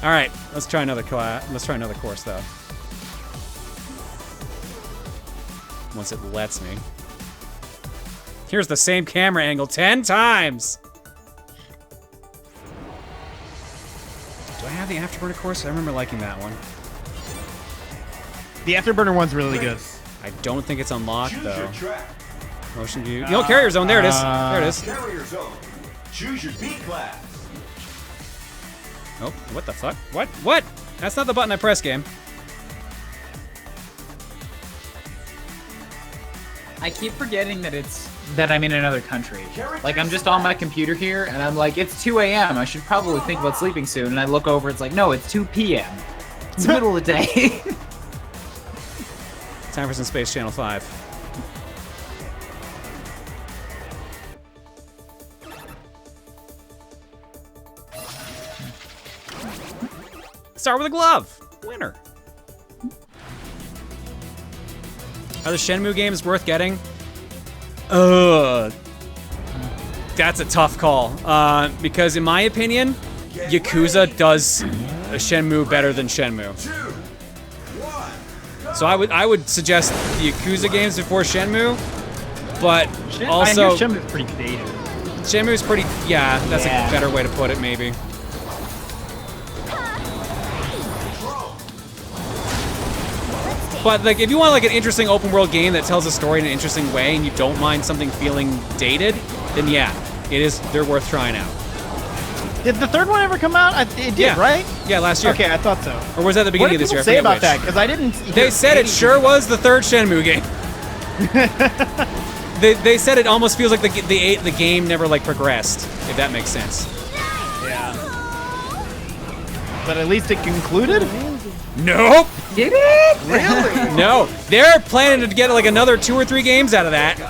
All right, let's try another course though. Once it lets me. Here's the same camera angle 10 times. Do I have the Afterburner course? I remember liking that one. The Afterburner one's really good. I don't think it's unlocked Choose though. your track. Motion view. No, carrier zone. There it is. There it is. Carrier zone. Choose your B class. Oh, what the fuck? What? What? That's not the button I press, game. I keep forgetting that I'm in another country. Like, I'm just on my computer here, and I'm like, it's 2 a.m. I should probably think about sleeping soon. And I look over, it's like, no, it's 2 p.m. It's the middle of the day. Time for some Space Channel 5. Start with a glove. Winner. Are the Shenmue games worth getting? That's a tough call. Because in my opinion, Yakuza does Shenmue better than Shenmue. So I would suggest the Yakuza games before Shenmue, but also I hear Shenmue's pretty dated. Shenmue's pretty, yeah, that's a better way to put it, maybe. But like, if you want like an interesting open world game that tells a story in an interesting way, and you don't mind something feeling dated, then yeah, they're worth trying out. Did the third one ever come out? It did, right? Yeah, last year. Okay, I thought so. Or was that the beginning of this year? What did people say about that? Because I didn't. They said it sure was the third Shenmue game. they said it almost feels like the game never like progressed, if that makes sense. Yeah. But at least it concluded? Nope. Did it? Really? No. They're planning to get like another 2 or 3 games out of that.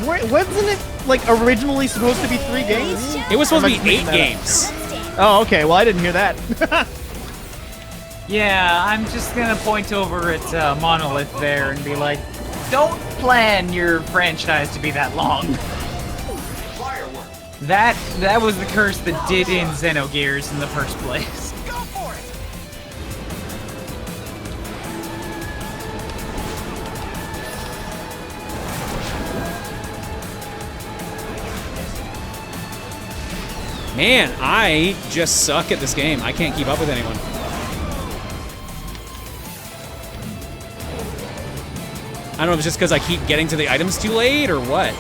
Wasn't it like originally supposed to be 3 games? It was supposed to be 8 games. Oh, okay. Well, I didn't hear that. Yeah, I'm just gonna point over at Monolith there and be like, don't plan your franchise to be that long. That was the curse that did in Xenogears in the first place. Go for it. Man, I just suck at this game. I can't keep up with anyone. I don't know if it's just because I keep getting to the items too late or what.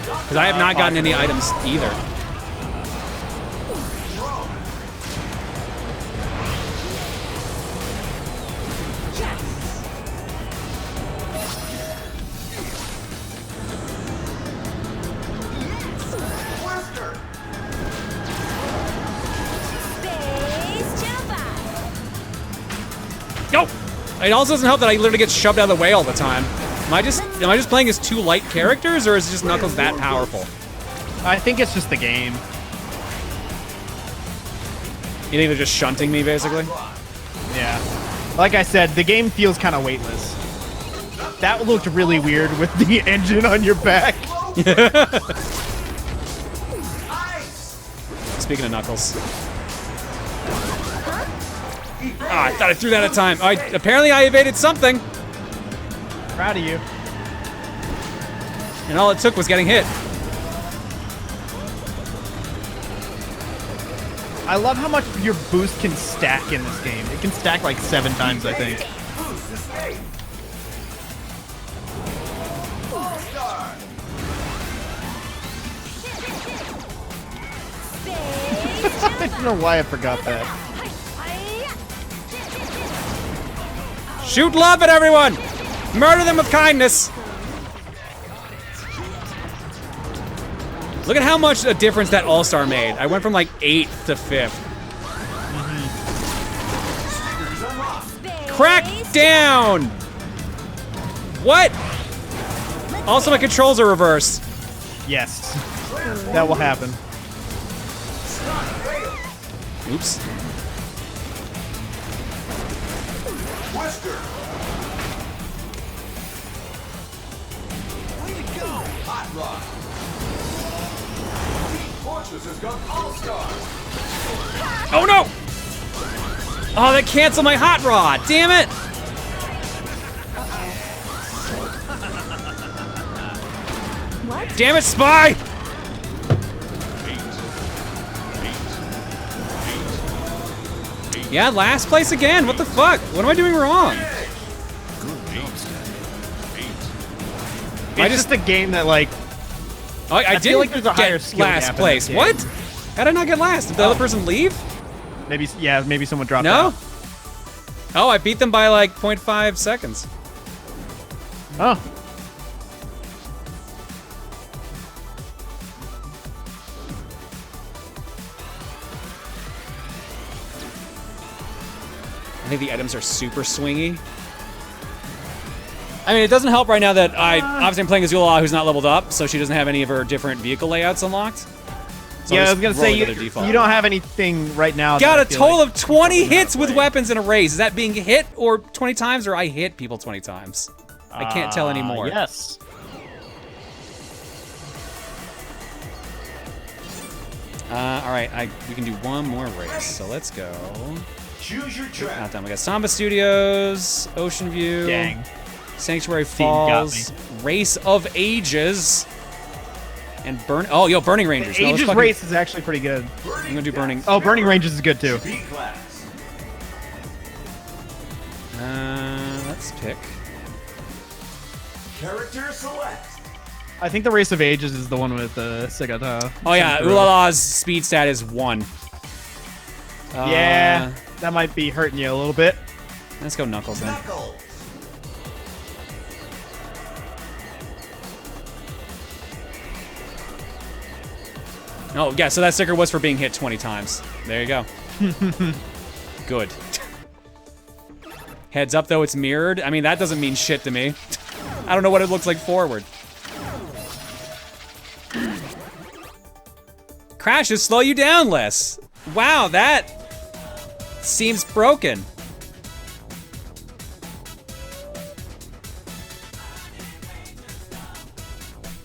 Because I have not gotten any items either. Nope. It also doesn't help that I literally get shoved out of the way all the time. Am I just playing as 2 light characters, or is just Knuckles that powerful? I think it's just the game. You think they're just shunting me, basically? Yeah. Like I said, the game feels kind of weightless. That looked really weird with the engine on your back. Speaking of Knuckles. Ah, I thought I threw that at time. Apparently I evaded something. Proud of you. And all it took was getting hit. I love how much your boost can stack in this game. It can stack like 7 times, I think. I don't know why I forgot that. Shoot love at everyone! Murder them with kindness! Look at how much a difference that All-Star made. I went from like 8th to 5th. Crack down! What? Also, my controls are reversed. Yes. That will happen. Oops. Wesker. Way to go. Hot Rod. Team Fortress has got All-Stars. Oh no! Oh, that canceled my hot rod. Damn it! What? Damn it, Spy! Yeah, last place again. What the fuck? What am I doing wrong? It's just a game that, like, I feel didn't like there's a higher get skill last gap in place. this game. What? How did I not get last? Did the other person leave? maybe someone dropped No? out. Oh, I beat them by like 0.5 seconds. Oh. think the items are super swingy. I mean, it doesn't help right now that obviously I'm playing Azula, who's not leveled up, so she doesn't have any of her different vehicle layouts unlocked. So Yeah, I I'll was gonna just roll say with their default. you don't have anything right now. Got that a I feel total like of 20 you hits with play. weapons in a race. Is that being hit or 20 times, or I hit people 20 times? I can't tell anymore. Yes. All right, we can do one more race, so let's go. Choose your Not track. done. We got Samba Studios, Ocean View, Dang. Sanctuary Steam got Falls, Race of Ages, and Burning Rangers. No, let's Aegis fucking- race is actually pretty good. I'm gonna do Burning. Oh, Burning Rangers is good too. B-class. Let's pick. Character select. I think the Race of Ages is the one with the Segata. Oh yeah, Ulala's speed stat is 1. Yeah, that might be hurting you a little bit. Let's go Knuckles then. Knuckles. Oh yeah, so that sticker was for being hit 20 times. There you go. Good. Heads up though, it's mirrored. I mean, that doesn't mean shit to me. I don't know what it looks like forward. Crashes slow you down less. Wow, that seems broken.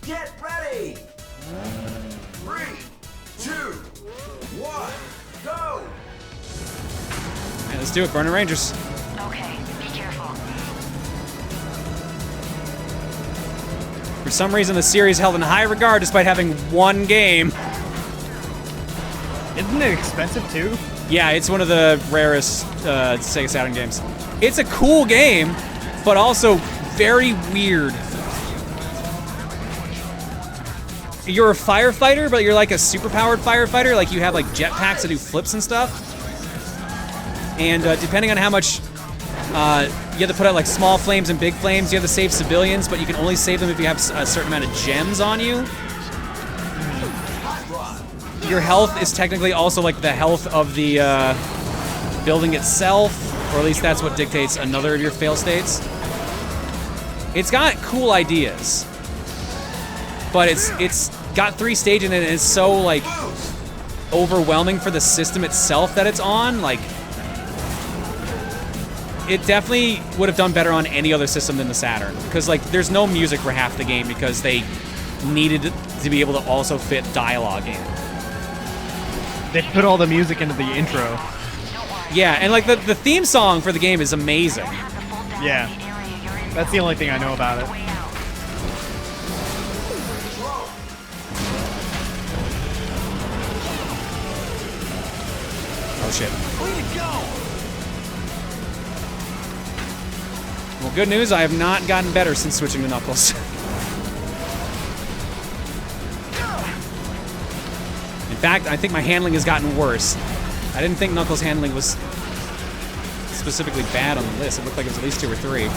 Get ready. 3, 2, 1, go. Alright, let's do it, Burning Rangers. Okay, be careful. For some reason, the series held in high regard despite having one game. Isn't it expensive too? Yeah, it's one of the rarest Sega Saturn games. It's a cool game, but also very weird. You're a firefighter, but you're like a superpowered firefighter. Like you have like jetpacks that do flips and stuff. And depending on how much you have to put out like small flames and big flames, you have to save civilians, but you can only save them if you have a certain amount of gems on you. Your health is technically also like the health of the building itself, or at least that's what dictates another of your fail states. It's got cool ideas, but it's got 3 stages in it, and it's so like overwhelming for the system itself that it's on. Like, it definitely would have done better on any other system than the Saturn, because like there's no music for half the game because they needed to be able to also fit dialogue in. They put all the music into the intro. Yeah, and like the theme song for the game is amazing. Yeah. That's the only thing I know about it. Oh shit. Way to go! Well, good news, I have not gotten better since switching to Knuckles. In fact, I think my handling has gotten worse. I didn't think Knuckles' handling was specifically bad on the list. It looked like it was at least 2 or 3.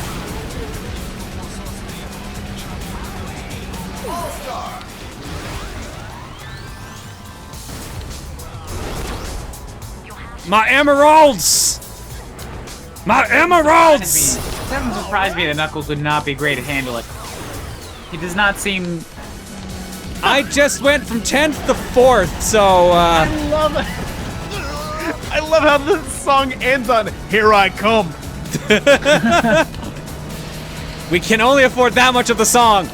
My emeralds! My emeralds! It doesn't surprise me that Knuckles would not be great at handling. He does not seem. I just went from 10th to 4th, so I love it. I love how the song ends on "Here I Come." we can only afford that much of the song.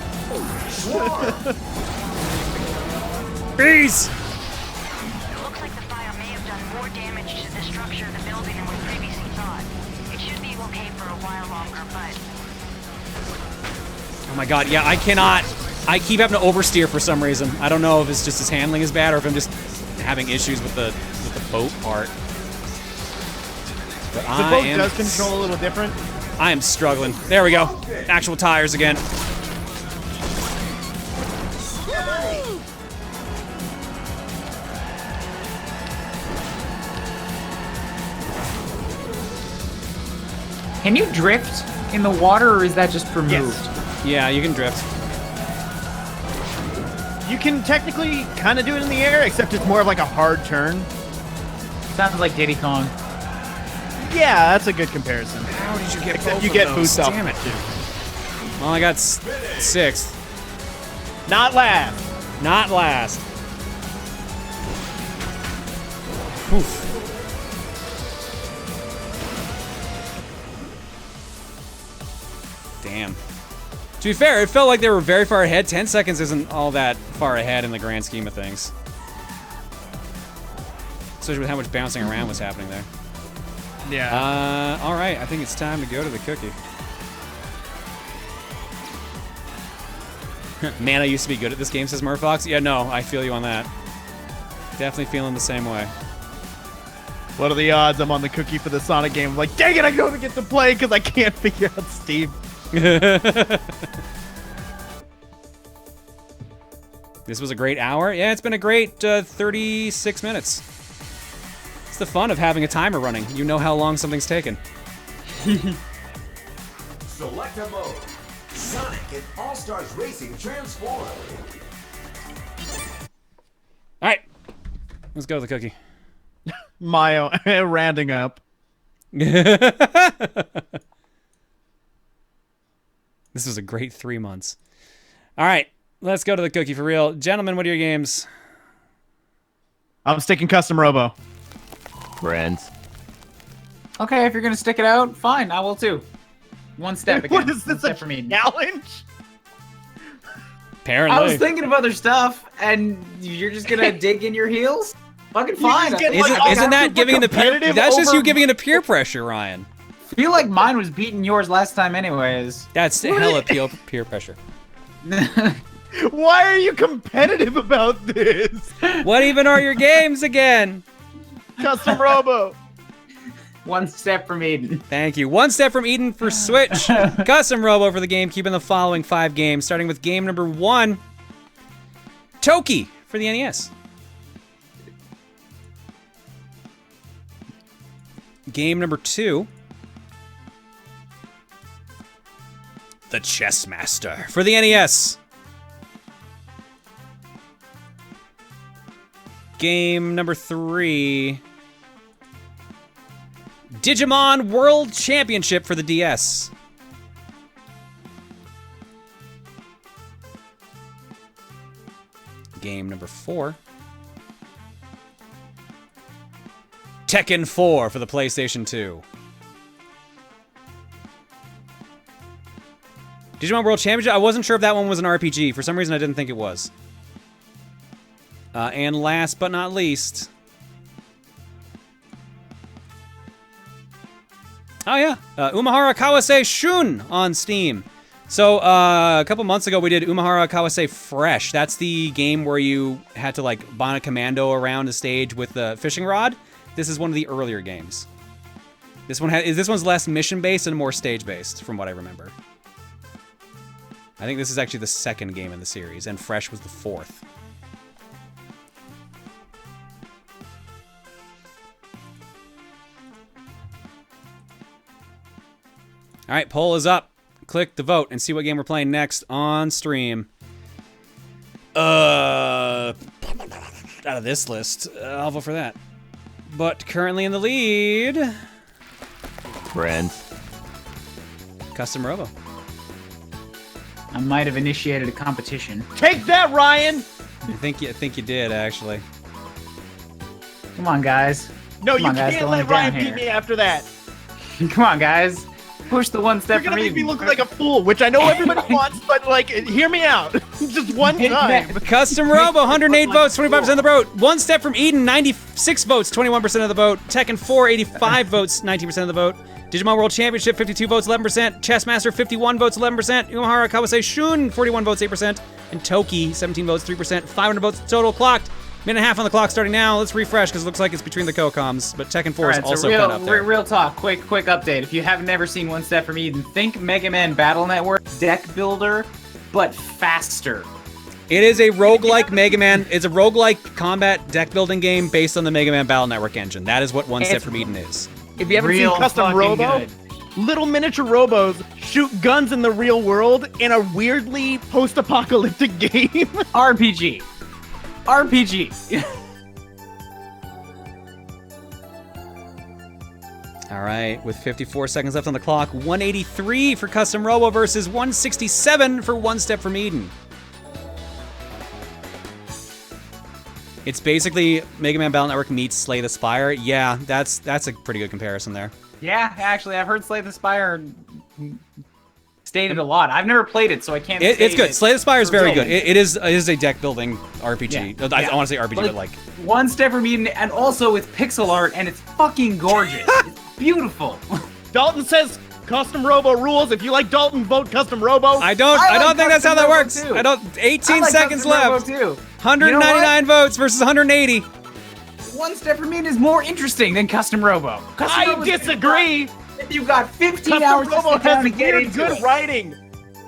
Bees! Looks like the fire may have done more damage to the structure of the building than we previously thought. It should be okay for a while longer, but Oh my god, yeah, I cannot. I keep having to oversteer for some reason. I don't know if it's just his handling is bad or if I'm just having issues with the boat part. But The boat does control a little different. I am struggling. There we go. Actual tires again. Can you drift in the water, or is that just removed? Yes. Yeah, you can drift. You can technically kind of do it in the air, except it's more of like a hard turn. Sounds like Diddy Kong. Yeah, that's a good comparison. How did you get Except both you of get those? boost off Damn it. too. Well, I got 6th. Not last. Not last. Oof. Damn. To be fair, it felt like they were very far ahead. 10 seconds isn't all that far ahead in the grand scheme of things. Especially with how much bouncing around was happening there. Yeah. All right, I think it's time to go to the cookie. Man, I used to be good at this game, says Murphox. Yeah, no, I feel you on that. Definitely feeling the same way. What are the odds I'm on the cookie for the Sonic game? I'm like, dang it, I don't get to play because I can't figure out Steam. This was a great hour. Yeah, it's been a great 36 minutes. It's the fun of having a timer running. You know how long something's taken. Select a mode. Sonic and All-Stars Racing transform. All right, let's go to the cookie. Mayo, rounding up. This was a great 3 months. All right, let's go to the cookie for real. Gentlemen, what are your games? I'm sticking Custom Robo. Friends. Okay, if you're gonna stick it out, fine. I will too. One step again. What is One this, step a for me. challenge? Apparently. I was thinking of other stuff, and you're just gonna dig in your heels? Fucking fine. just get, I like, Isn't that giving into peer? competitive That's just over- you giving into peer pressure, Ryan. feel like mine was beating yours last time, anyways. That's hella peer pressure. Why are you competitive about this? What even are your games again? Custom Robo. One step from Eden. Thank you. One step from Eden for Switch. Custom Robo for the GameCube in the following 5 games, starting with game number 1, Toki for the NES. Game number 2, The Chess Master for the NES. Game number 3, Digimon World Championship for the DS. Game number 4, Tekken 4 for the PlayStation 2. Digimon World Championship? I wasn't sure if that one was an RPG. For some reason, I didn't think it was. And last but not least... Oh yeah, Umahara Kawase Shun on Steam. So a couple months ago we did Umahara Kawase Fresh. That's the game where you had to like Bana Commando around a stage with the fishing rod. This is one of the earlier games. This one's less mission based and more stage based, from what I remember. I think this is actually the 2nd game in the series, and Fresh was the 4th. All right, poll is up. Click the vote and see what game we're playing next on stream. Out of this list, I'll vote for that. But currently in the lead, Friends. Custom Robo. I might have initiated a competition. Take that, Ryan. I think you did actually. Come on, guys. No, Come you on, guys, can't don't let let it down Ryan beat here. me after that. Come on, guys. Push the one step You're gonna from make me Eden. look like a fool, which I know everybody wants, but like, hear me out. Just one time. Custom Robo, 108 votes, 25% of the vote. One Step from Eden, 96 votes, 21% of the vote. Tekken 4, 85 votes, 19% of the vote. Digimon World Championship, 52 votes, 11%. Chess Master, 51 votes, 11%. Umahara Kawase Shun, 41 votes, 8%. And Toki, 17 votes, 3%. 500 votes total clocked. Minute and a half on the clock starting now. Let's refresh because it looks like it's between the Co-Coms, but Tekken 4 is also kind of up there. Real talk, quick update. If you have never seen One Step from Eden, think Mega Man Battle Network deck builder, but faster. It is a roguelike Mega Man. It's a roguelike combat deck building game based on the Mega Man Battle Network engine. That is what One Step It's from Eden is. If you haven't Real seen Custom fucking Robo, good. little miniature robos shoot guns in the real world in a weirdly post-apocalyptic game. RPG. RPG. All All right, with 54 seconds left on the clock, 183 for Custom Robo versus 167 for One Step from Eden. It's basically Mega Man Battle Network meets Slay the Spire. Yeah, that's a pretty good comparison there. Yeah, actually, I've heard Slay the Spire stated a lot. I've never played it, so I can't. It's good. Slay the Spire is very good. really. It is a deck building RPG. Yeah. I want to say RPG, but like One Step from Eden, and also with pixel art, and it's fucking gorgeous. It's beautiful. Dalton says Custom Robo rules. If you like Dalton, vote Custom Robo. I don't like think that's how Custom that Robo works. too. I don't. 18 I like seconds Custom Robo left. too. 199 votes versus 180. One Step from Eden is more interesting than Custom Robo. Custom I Robo's- disagree. If you've got 15 Custom hours to Robo sit down has and get weird into good it. writing.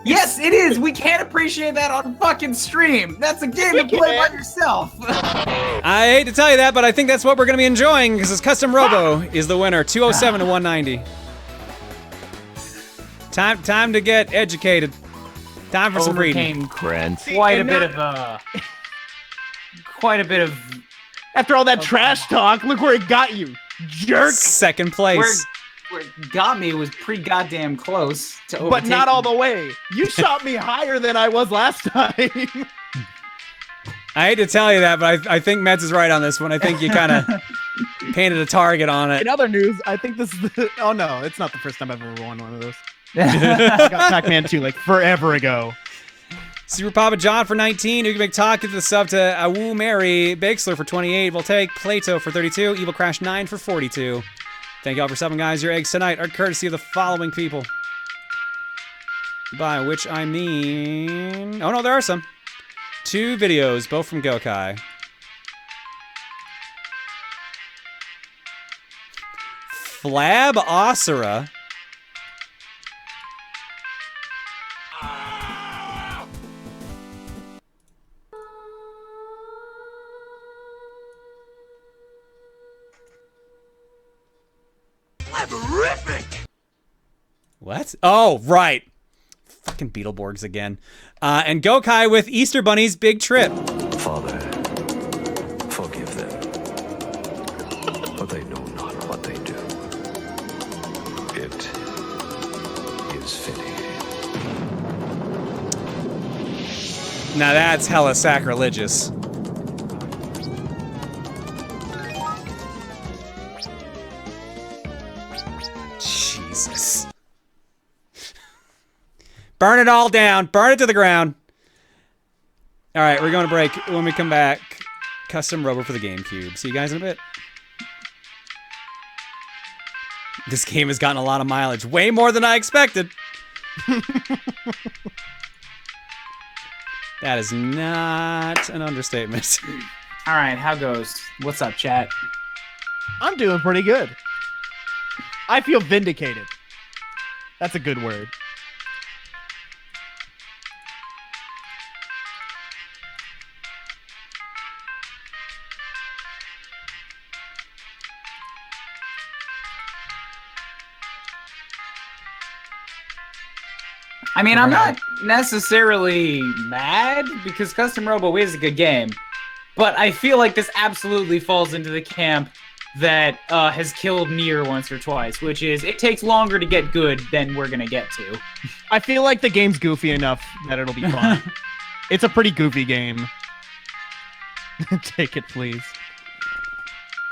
Yes, it is. We can't appreciate that on fucking stream. That's a game to play by can. yourself. I hate to tell you that, but I think that's what we're going to be enjoying because this Custom Robo is the winner, 207 to 190. Time to get educated. Time for some reading. Overcame Friends. quite a and bit that- of After all that trash talk, look where it got you, jerk. Second place. where it got me was pretty goddamn close to But overtaking. not all the way. You shot me higher than I was last time. I hate to tell you that, but I think Meds is right on this one. I think you kind of painted a target on it. In other news, I think this is the... Oh, no, it's not the first time I've ever won one of those. I got Pac-Man 2 like forever ago. Super Papa John for 19. Nuki McTalk gives the sub to Awu Mary. Bixler for 28. Voltaic. Plato for 32. Evil Crash 9 for 42. Thank you all for subbing, guys. Your eggs tonight are courtesy of the following people. By which I mean... Oh, no, there are some. 2 videos, both from Gokai. Flab Osira. What? Oh, right. Fucking Beetleborgs again. And Gokai with Easter Bunny's Big Trip. Father, forgive them, for they know not what they do. It is finished. Now that's hella sacrilegious. Jesus. Burn it all down. Burn it to the ground. All right, we're going to break. When we come back, Custom Robo for the GameCube. See you guys in a bit. This game has gotten a lot of mileage. Way more than I expected. That is not an understatement. All right, how goes? What's up, chat? I'm doing pretty good. I feel vindicated. That's a good word. I mean, I'm not necessarily mad because Custom Robo is a good game, but I feel like this absolutely falls into the camp that has killed Nier once or twice, which is it takes longer to get good than we're gonna get to. I feel like the game's goofy enough that it'll be fun. It's a pretty goofy game. Take it, please.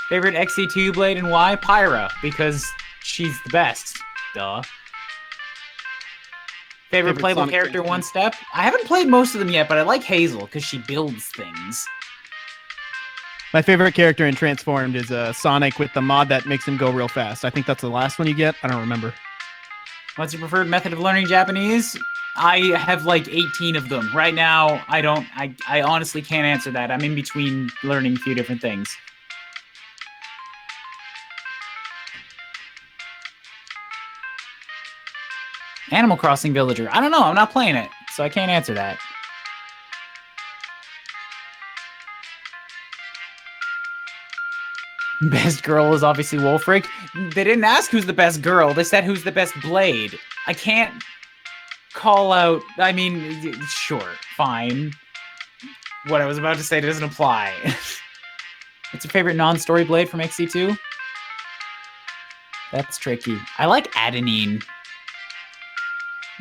Favorite XC2 Blade and why? Pyra, because she's the best. Duh. Favorite playable Sonic character, game. One Step? I haven't played most of them yet, but I like Hazel because she builds things. My favorite character in Transformed is Sonic with the mod that makes him go real fast. I think that's the last one you get. I don't remember. What's your preferred method of learning Japanese? I have like 18 of them. Right now, I honestly can't answer that. I'm in between learning a few different things. Animal Crossing Villager. I don't know. I'm not playing it, so I can't answer that. Best girl is obviously Wolfric. They didn't ask who's the best girl. They said who's the best Blade. I can't call out... I mean, sure, fine. What I was about to say doesn't apply. What's your favorite non-story Blade from XC2? That's tricky. I like adenine.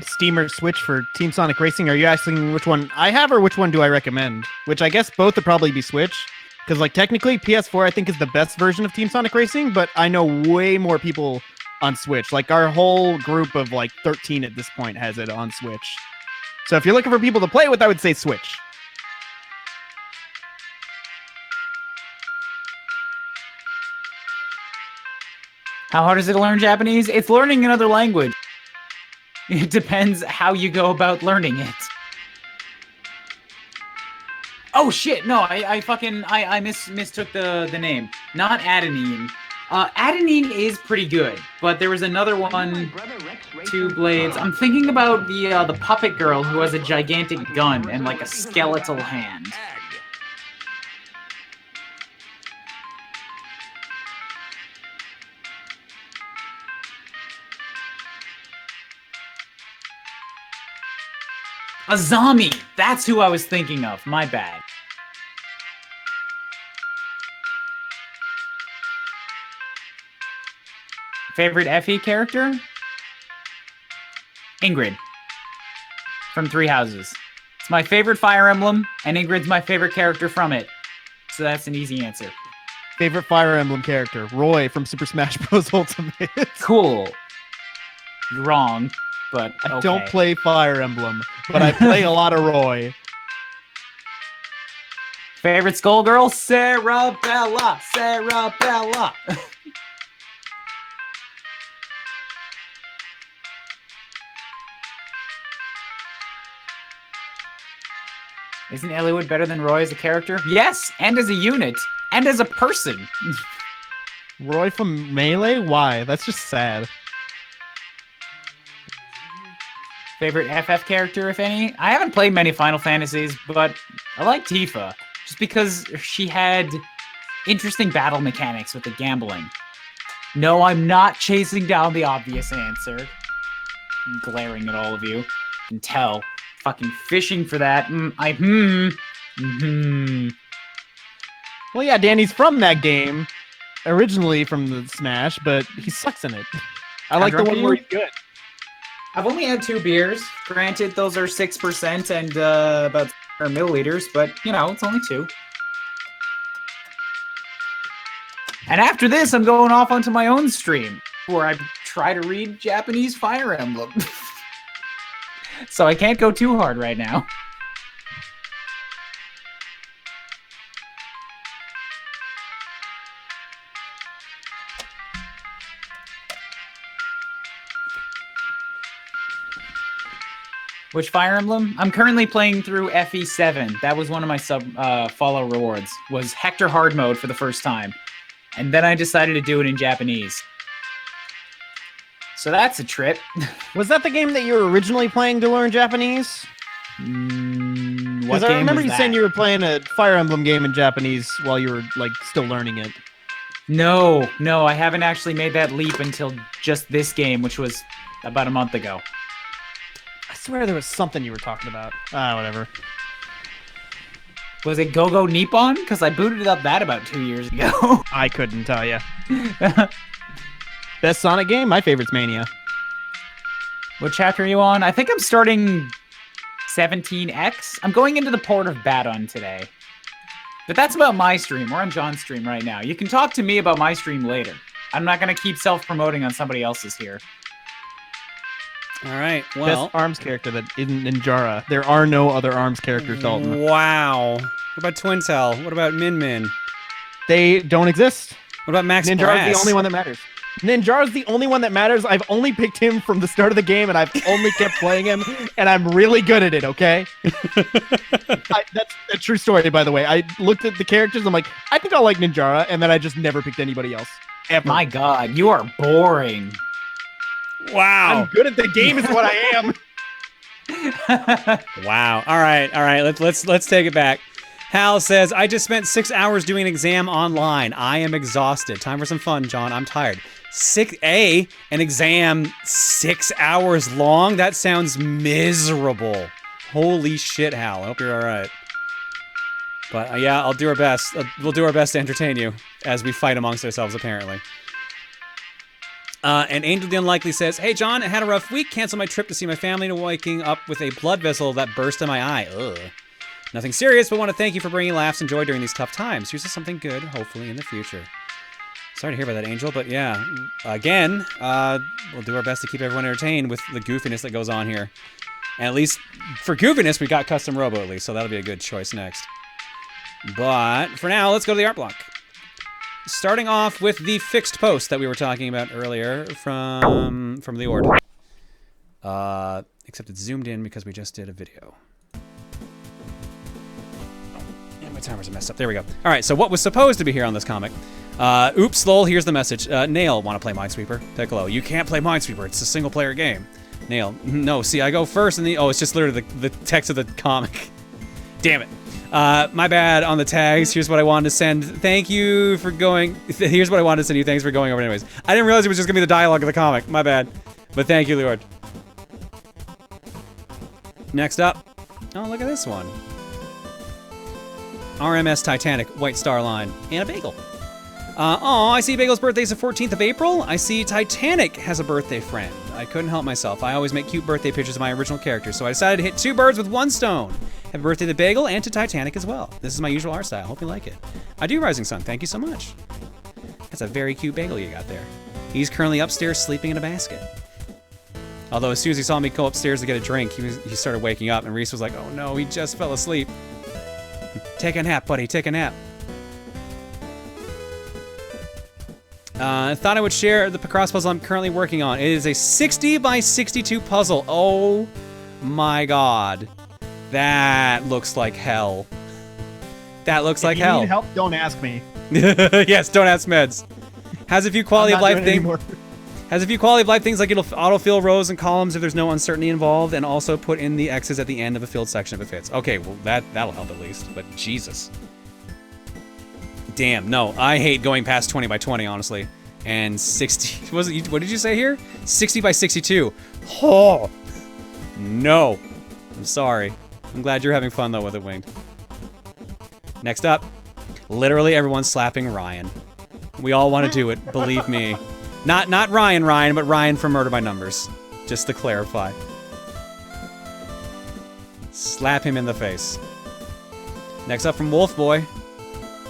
Steamer Switch for Team Sonic Racing. Are you asking which one I have or which one do I recommend? Which I guess both would probably be Switch. Because, like, technically, PS4, I think, is the best version of Team Sonic Racing, but I know way more people on Switch. Like, our whole group of, like, 13 at this point has it on Switch. So if you're looking for people to play with, I would say Switch. How hard is it to learn Japanese? It's learning another language. It depends how you go about learning it. Oh shit! No, I mistook the name. Not adenine. Adenine is pretty good, but there was another one. Two blades. I'm thinking about the puppet girl who has a gigantic gun and like a skeletal hand. Azami! That's who I was thinking of. My bad. Favorite FE character? Ingrid. From Three Houses. It's my favorite Fire Emblem, and Ingrid's my favorite character from it. So that's an easy answer. Favorite Fire Emblem character? Roy from Super Smash Bros. Ultimate. Cool. You're wrong, but okay. I don't play Fire Emblem, but I play a lot of Roy. Favorite Skullgirl? Sarabella. Sarabella. Isn't Eliwood better than Roy as a character? Yes, and as a unit, and as a person. Roy from Melee? Why? That's just sad. Favorite FF character, if any? I haven't played many Final Fantasies, but I like Tifa. Just because she had interesting battle mechanics with the gambling. No, I'm not chasing down the obvious answer. I'm glaring at all of you. You can tell. Fucking fishing for that. Well, yeah, Danny's from that game. Originally from the Smash, but he sucks in it. I like the one where he's good. I've only had 2 beers. Granted, those are 6% and about 4 milliliters, but, you know, it's only 2. And after this, I'm going off onto my own stream, where I try to read Japanese Fire Emblem. So I can't go too hard right now. Which Fire Emblem? I'm currently playing through FE7. That was one of my follow rewards, was Hector Hard Mode for the first time. And then I decided to do it in Japanese. So that's a trip. Was that the game that you were originally playing to learn Japanese? What I game remember was you that? saying you were playing a Fire Emblem game in Japanese while you were, like, still learning it. No, I haven't actually made that leap until just this game, which was about a month ago. I swear there was something you were talking about. Whatever. Was it Go-Go Nippon? Because I booted up that about 2 years ago. I couldn't tell you. Best Sonic game? My favorite's Mania. What chapter are you on? I think I'm starting 17X. I'm going into the port of Badon today. But that's about my stream. We're on John's stream right now. You can talk to me about my stream later. I'm not going to keep self-promoting on somebody else's here. All right, well. Best ARMS character that isn't Ninjara. There are no other ARMS characters, Dalton. Wow. What about Twintel? What about Min Min? They don't exist. What about Max Ninjara's Brass? the only one that matters. Ninjara's the only one that matters. I've only picked him from the start of the game, and I've only kept playing him, and I'm really good at it, okay? That's a true story, by the way. I looked at the characters, I'm like, I think I'll like Ninjara, and then I just never picked anybody else. Ever. My God, you are boring. Wow. I'm good at the game is what I am. Wow. All right. Let's take it back. Hal says, I just spent 6 hours doing an exam online. I am exhausted. Time for some fun, John. I'm tired. An exam 6 hours long? That sounds miserable. Holy shit, Hal. I hope you're all right. But yeah, I'll do our best. We'll do our best to entertain you as we fight amongst ourselves, apparently. And Angel the Unlikely says, "Hey John, I had a rough week. Cancel my trip to see my family and waking up with a blood vessel that burst in my eye. Ugh. Nothing serious, but want to thank you for bringing laughs and joy during these tough times. Here's to something good, hopefully in the future." Sorry to hear about that, Angel, but yeah. Again, we'll do our best to keep everyone entertained with the goofiness that goes on here. And at least for goofiness, we got Custom Robo at least, so that'll be a good choice next. But for now, let's go to the art block. Starting off with the fixed post that we were talking about earlier from the Ord. Except it's zoomed in because we just did a video. And my timers are messed up. There we go. All right, so what was supposed to be here on this comic? Oops, lol, here's the message. Nail, want to play Minesweeper? Piccolo, you can't play Minesweeper. It's a single-player game. Nail, no, see, I go first and oh, it's just literally the text of the comic. Damn it. My bad on the tags. Here's what I wanted to send. Thank you for going. Here's what I wanted to send you. Thanks for going over it anyways. I didn't realize it was just gonna be the dialogue of the comic. My bad. But thank you, Lord. Next up. Oh, look at this one. RMS Titanic, White Star Line, and a bagel. Oh, I see Bagel's birthday's the 14th of April. I see Titanic has a birthday friend. I couldn't help myself. I always make cute birthday pictures of my original characters, so I decided to hit 2 birds with 1 stone. Happy birthday to Bagel and to Titanic as well. This is my usual art style. Hope you like it. I do, Rising Sun. Thank you so much. That's a very cute Bagel you got there. He's currently upstairs sleeping in a basket. Although as soon as he saw me go upstairs to get a drink, he started waking up, and Reese was like, "Oh no, he just fell asleep." Take a nap, buddy. Take a nap. I thought I would share the cross puzzle I'm currently working on. It is a 60 by 62 puzzle. Oh my god. That looks like hell. That looks like hell. If you need help, don't ask me. Yes, don't ask Meds. Has a few quality of life things. Has a few quality of life things like it'll autofill rows and columns if there's no uncertainty involved, and also put in the X's at the end of a filled section if it fits. Okay, well that'll help at least. But Jesus. Damn, no, I hate going past 20 by 20, honestly. And 60, what did you say here? 60 by 62. Oh, no. I'm sorry. I'm glad you're having fun, though, with it, Winged. Next up, literally everyone's slapping Ryan. We all want to do it, believe me. Not Ryan, but Ryan from Murder by Numbers. Just to clarify. Slap him in the face. Next up from Wolf Boy.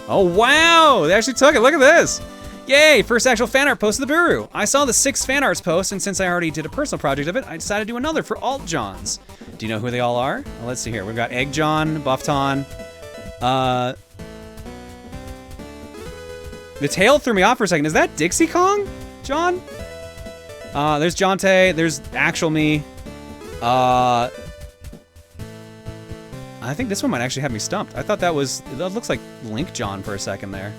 Oh, wow! They actually took it. Look at this! Yay! First actual fan art post of the Buru. I saw the 6 fan arts post, and since I already did a personal project of it, I decided to do another for Alt Johns. Do you know who they all are? Well, let's see here. We've got Egg John, Buffton. The tail threw me off for a second. Is that Dixie Kong, John? There's Jonte. There's Actual Me. I think this one might actually have me stumped. I thought that looks like Link John for a second there.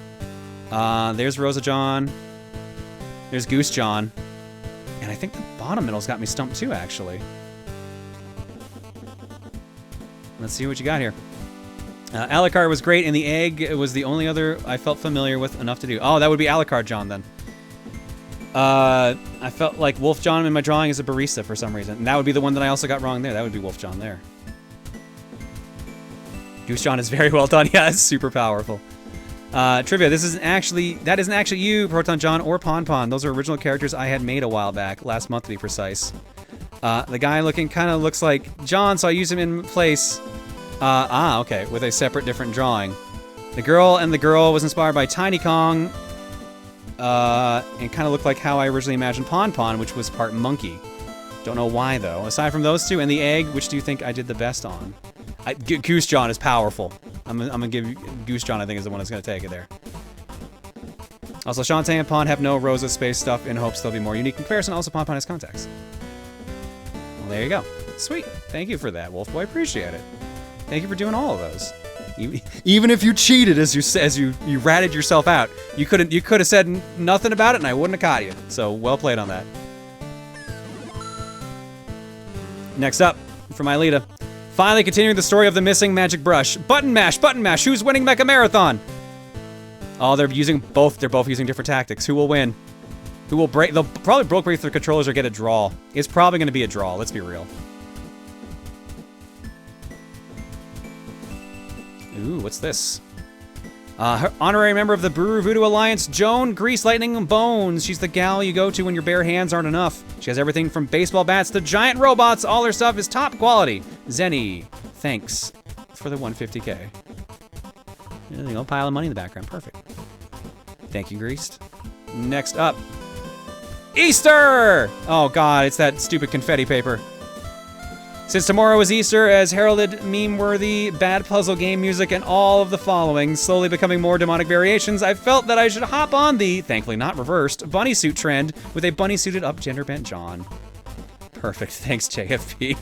There's Rosa John. There's Goose John. And I think the bottom middle's got me stumped too, actually. Let's see what you got here. Alucard was great, and the egg was the only other I felt familiar with enough to do. Oh, that would be Alucard John then. I felt like Wolf John in my drawing is a barista for some reason. And that would be the one that I also got wrong there. That would be Wolf John there. Goose John is very well done. Yeah, that's super powerful. Trivia, that isn't actually you, Proton John or Pon Pon. Those are original characters I had made a while back, last month to be precise. The guy looking kind of looks like John, so I used him in place. Okay, with a separate, different drawing. The girl was inspired by Tiny Kong, and kind of looked like how I originally imagined Pon Pon, which was part monkey. Don't know why, though. Aside from those two and the egg, which do you think I did the best on? Goose John is powerful. I'm gonna give you Goose John. I think is the one that's gonna take it there. Also, Shantae and Pon have no Rosa space stuff in hopes they'll be more unique in comparison. Also, Pon Pon has contacts. Well, there you go. Sweet. Thank you for that, Wolf Boy. Appreciate it. Thank you for doing all of those. Even if you cheated as you ratted yourself out, you could have said nothing about it, and I wouldn't have caught you. So well played on that. Next up, from Ilita. Finally continuing the story of the missing magic brush. Button mash, button mash. Who's winning Mecha Marathon? Oh, they're both using different tactics. Who will win? Who will break? They'll probably break their controllers or get a draw. It's probably going to be a draw. Let's be real. Ooh, what's this? Honorary member of the Brew Voodoo Alliance, Joan Grease Lightning Bones. She's the gal you go to when your bare hands aren't enough. She has everything from baseball bats to giant robots. All her stuff is top quality. Zenny, thanks for the 150K. There you go, pile of money in the background. Perfect. Thank you, Greased. Next up, Easter! Oh god, it's that stupid confetti paper. Since tomorrow is Easter, as heralded meme-worthy, bad puzzle game music, and all of the following, slowly becoming more demonic variations, I felt that I should hop on the, thankfully not reversed, bunny suit trend with a bunny-suited up gender-bent John. Perfect, thanks JFP.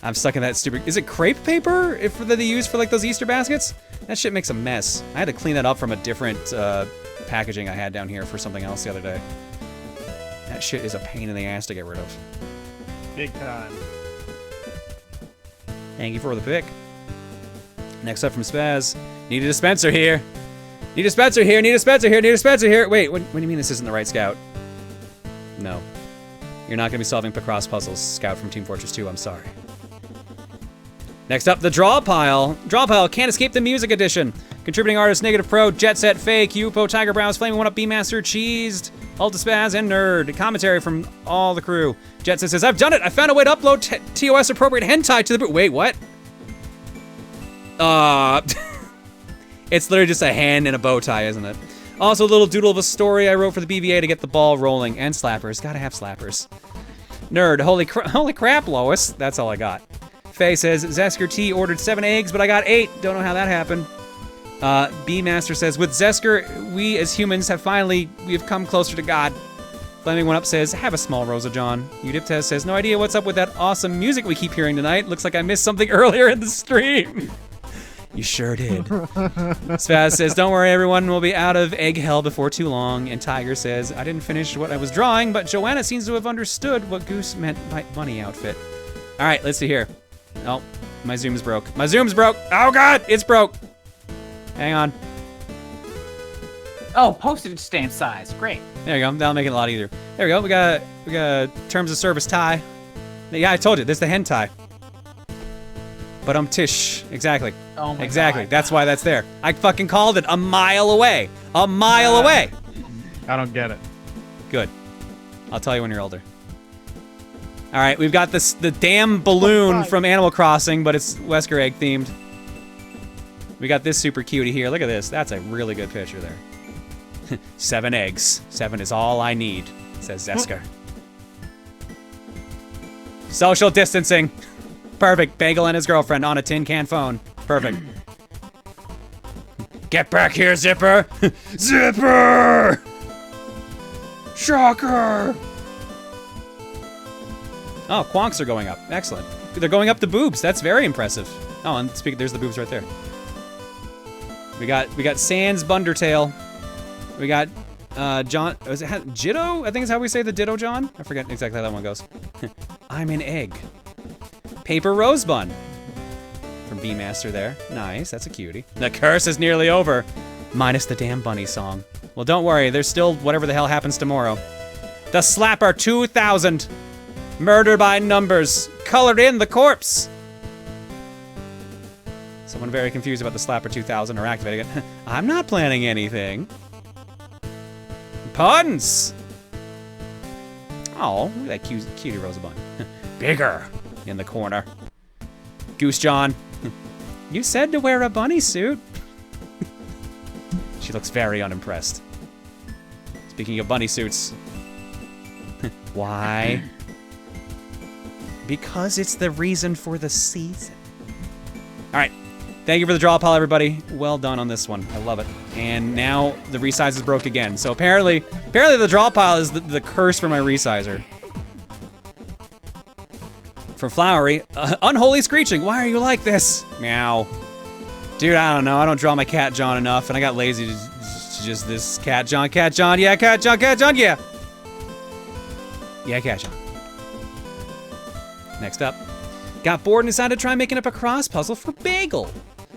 I'm stuck in that stupid, is it crepe paper that they use for like those Easter baskets? That shit makes a mess. I had to clean that up from a different packaging I had down here for something else the other day. That shit is a pain in the ass to get rid of. Big time. Thank you for the pick. Next up from Spaz. Need a dispenser here. Need a dispenser here, need a dispenser here, need a dispenser here. Wait, what do you mean this isn't the right scout? No. You're not going to be solving Picross puzzles, Scout from Team Fortress 2, I'm sorry. Next up, the Draw Pile. Draw Pile, Can't Escape the Music Edition. Contributing artists, Negative Pro, Jet Set, Fake, Upo, Tiger Browns, Flaming One Up, B-Master, Cheesed, Ulta Spaz, and Nerd. Commentary from all the crew. Jet Set says, I've done it! I found a way to upload TOS appropriate hentai to the boot. Wait, what? It's literally just a hand and a bow tie, isn't it? Also, a little doodle of a story I wrote for the BVA to get the ball rolling. And slappers. Gotta have slappers. Nerd. Holy crap, Lois. That's all I got. Faye says, Zesker T ordered 7 eggs, but I got 8. Don't know how that happened. B-Master says, with Zesker, we as humans have come closer to God. Flaming One Up says, have a small Rosa John. Udiptez says, no idea what's up with that awesome music we keep hearing tonight. Looks like I missed something earlier in the stream. You sure did. Spaz says, don't worry, everyone will be out of egg hell before too long. And Tiger says, I didn't finish what I was drawing, but Joanna seems to have understood what Goose meant by bunny outfit. All right, let's see here. Oh, my Zoom's broke. My Zoom's broke. Oh God, it's broke. Hang on. Oh, postage stamp size. Great. There you go. That'll make it a lot easier. There we go. We got terms of service tie. Yeah, I told you. This is the hen tie. But tish. Exactly. Oh my exactly. God. That's why that's there. I fucking called it a mile away. A mile away. I don't get it. Good. I'll tell you when you're older. All right, we've got the damn balloon from Animal Crossing, but it's Wesker egg themed. We got this super cutie here. Look at this. That's a really good picture there. 7 eggs. 7 is all I need, says Zesker. Social distancing. Perfect. Bagel and his girlfriend on a tin can phone. Perfect. Get back here, Zipper. Zipper! Shocker! Oh, quonks are going up. Excellent. They're going up the boobs. That's very impressive. Oh, and there's the boobs right there. We got Sans Bundertail. We got John. Was it Jitto? I think is how we say the Ditto John. I forget exactly how that one goes. I'm an egg. Paper Rose Bun from B-Master there. Nice. That's a cutie. The curse is nearly over, minus the damn bunny song. Well, don't worry. There's still whatever the hell happens tomorrow. The Slapper 2000. Murder by numbers. Colored in the corpse. Someone very confused about the Slapper 2000 or activating it. I'm not planning anything. Puns! Oh, look at that cutie Rosabun. Bigger in the corner. Goose John. You said to wear a bunny suit. She looks very unimpressed. Speaking of bunny suits. Why? Because it's the reason for the season. All right. Thank you for the draw pile, everybody. Well done on this one. I love it. And now the resize is broke again. So apparently the draw pile is the curse for my resizer. From Flowery, unholy screeching. Why are you like this? Meow. Dude, I don't know. I don't draw my Cat John enough, and I got lazy to just this Cat John, yeah, Cat John, yeah. Yeah, Cat John. Next up. Got bored and decided to try making up a cross puzzle for Bagel.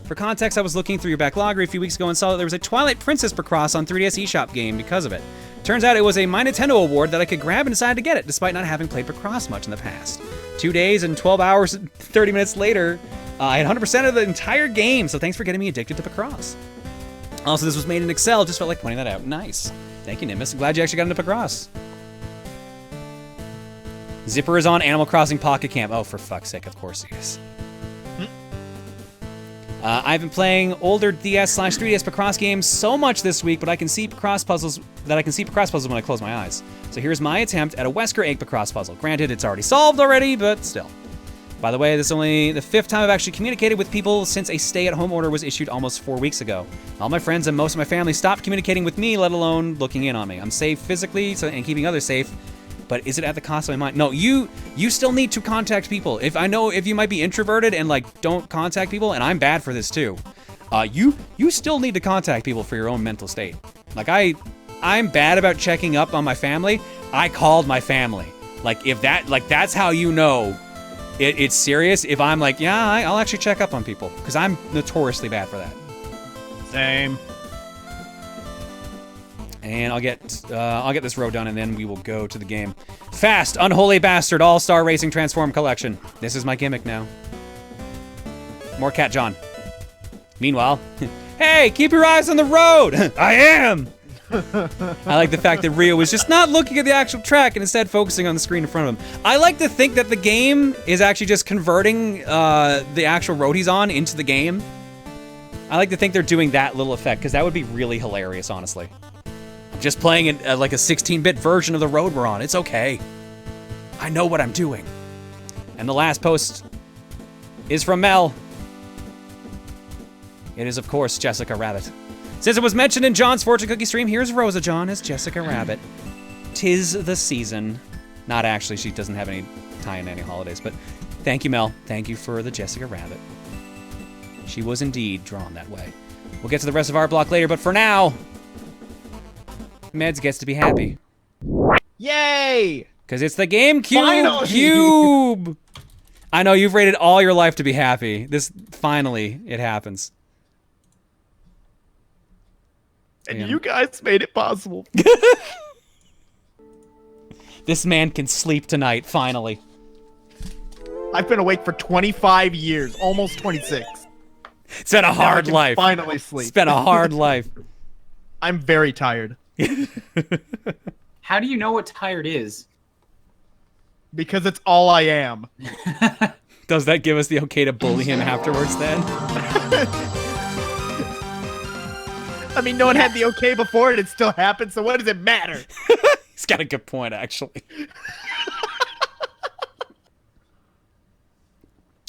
For context, I was looking through your backlog a few weeks ago and saw that there was a Twilight Princess Picross on 3DS eShop game because of it. Turns out it was a My Nintendo award that I could grab and decided to get it, despite not having played Picross much in the past. 2 days and 12 hours and 30 minutes later, I had 100% of the entire game, so thanks for getting me addicted to Picross. Also, this was made in Excel. Just felt like pointing that out. Nice. Thank you, Nimbus. I'm glad you actually got into Picross. Zipper is on Animal Crossing Pocket Camp. Oh, for fuck's sake, of course he is. I've been playing older DS/3DS Picross games so much this week, but I can see Picross puzzles when I close my eyes. So here's my attempt at a Wesker egg Picross puzzle. Granted, it's already solved already, but still. By the way, this is only the 5th time I've actually communicated with people since a stay-at-home order was issued almost 4 weeks ago. All my friends and most of my family stopped communicating with me, let alone looking in on me. I'm safe physically and keeping others safe, but is it at the cost of my mind? No, you still need to contact people. If you might be introverted and like don't contact people, and I'm bad for this too, you still need to contact people for your own mental state. Like I'm bad about checking up on my family. I called my family. Like if that's how you know it's serious. If I'm like, yeah, I'll actually check up on people because I'm notoriously bad for that. Same. And I'll get this row done, and then we will go to the game. Fast, Unholy Bastard, All-Star Racing Transform Collection. This is my gimmick now. More Cat John. Meanwhile, hey, keep your eyes on the road. I am. I like the fact that Rio was just not looking at the actual track and instead focusing on the screen in front of him. I like to think that the game is actually just converting the actual road he's on into the game. I like to think they're doing that little effect because that would be really hilarious, honestly. I'm just playing it like a 16-bit version of the road we're on. It's okay. I know what I'm doing. And the last post is from Mel. It is, of course, Jessica Rabbit. Since it was mentioned in John's Fortune Cookie stream, here's Rosa John as Jessica Rabbit. 'Tis the season. Not actually, she doesn't have any tie-in to any holidays, but thank you, Mel. Thank you for the Jessica Rabbit. She was indeed drawn that way. We'll get to the rest of our block later, but for now, Meds gets to be happy. Yay! Because it's the GameCube Finally! Cube! I know, you've waited all your life to be happy. Finally, it happens. And you guys made it possible. This man can sleep tonight, finally. I've been awake for 25 years, almost 26. It's been a hard life. Finally sleep. It's been a hard life. I'm very tired. How do you know what tired is? Because it's all I am. Does that give us the okay to bully him afterwards then? I mean, no one had the okay before and it still happened, so what does it matter? He's got a good point, actually.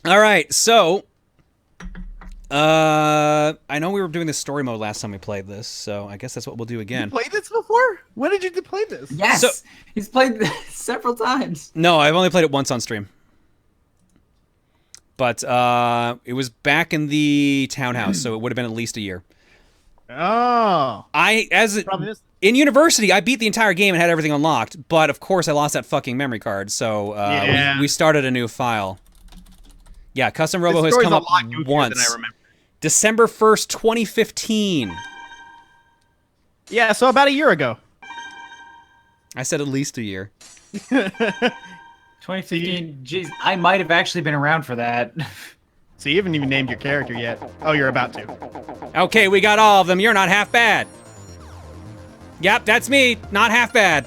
All right, so I know we were doing this story mode last time we played this, so I guess that's what we'll do again. You played this before? When did you play this? Yes, So- he's played this several times. No, I've only played it once on stream. But it was back in the townhouse, so it would have been at least a year. Oh. In university, I beat the entire game and had everything unlocked, but of course I lost that fucking memory card, so Yeah. we started a new file. Yeah, Custom Robo has come up once. Than I remember. December 1st, 2015. Yeah, so about a year ago. I said at least a year. 2015. Jeez, I might have actually been around for that. So you haven't even named your character yet. Oh, you're about to. Okay, we got all of them. You're not half bad. Yep, that's me. Not half bad.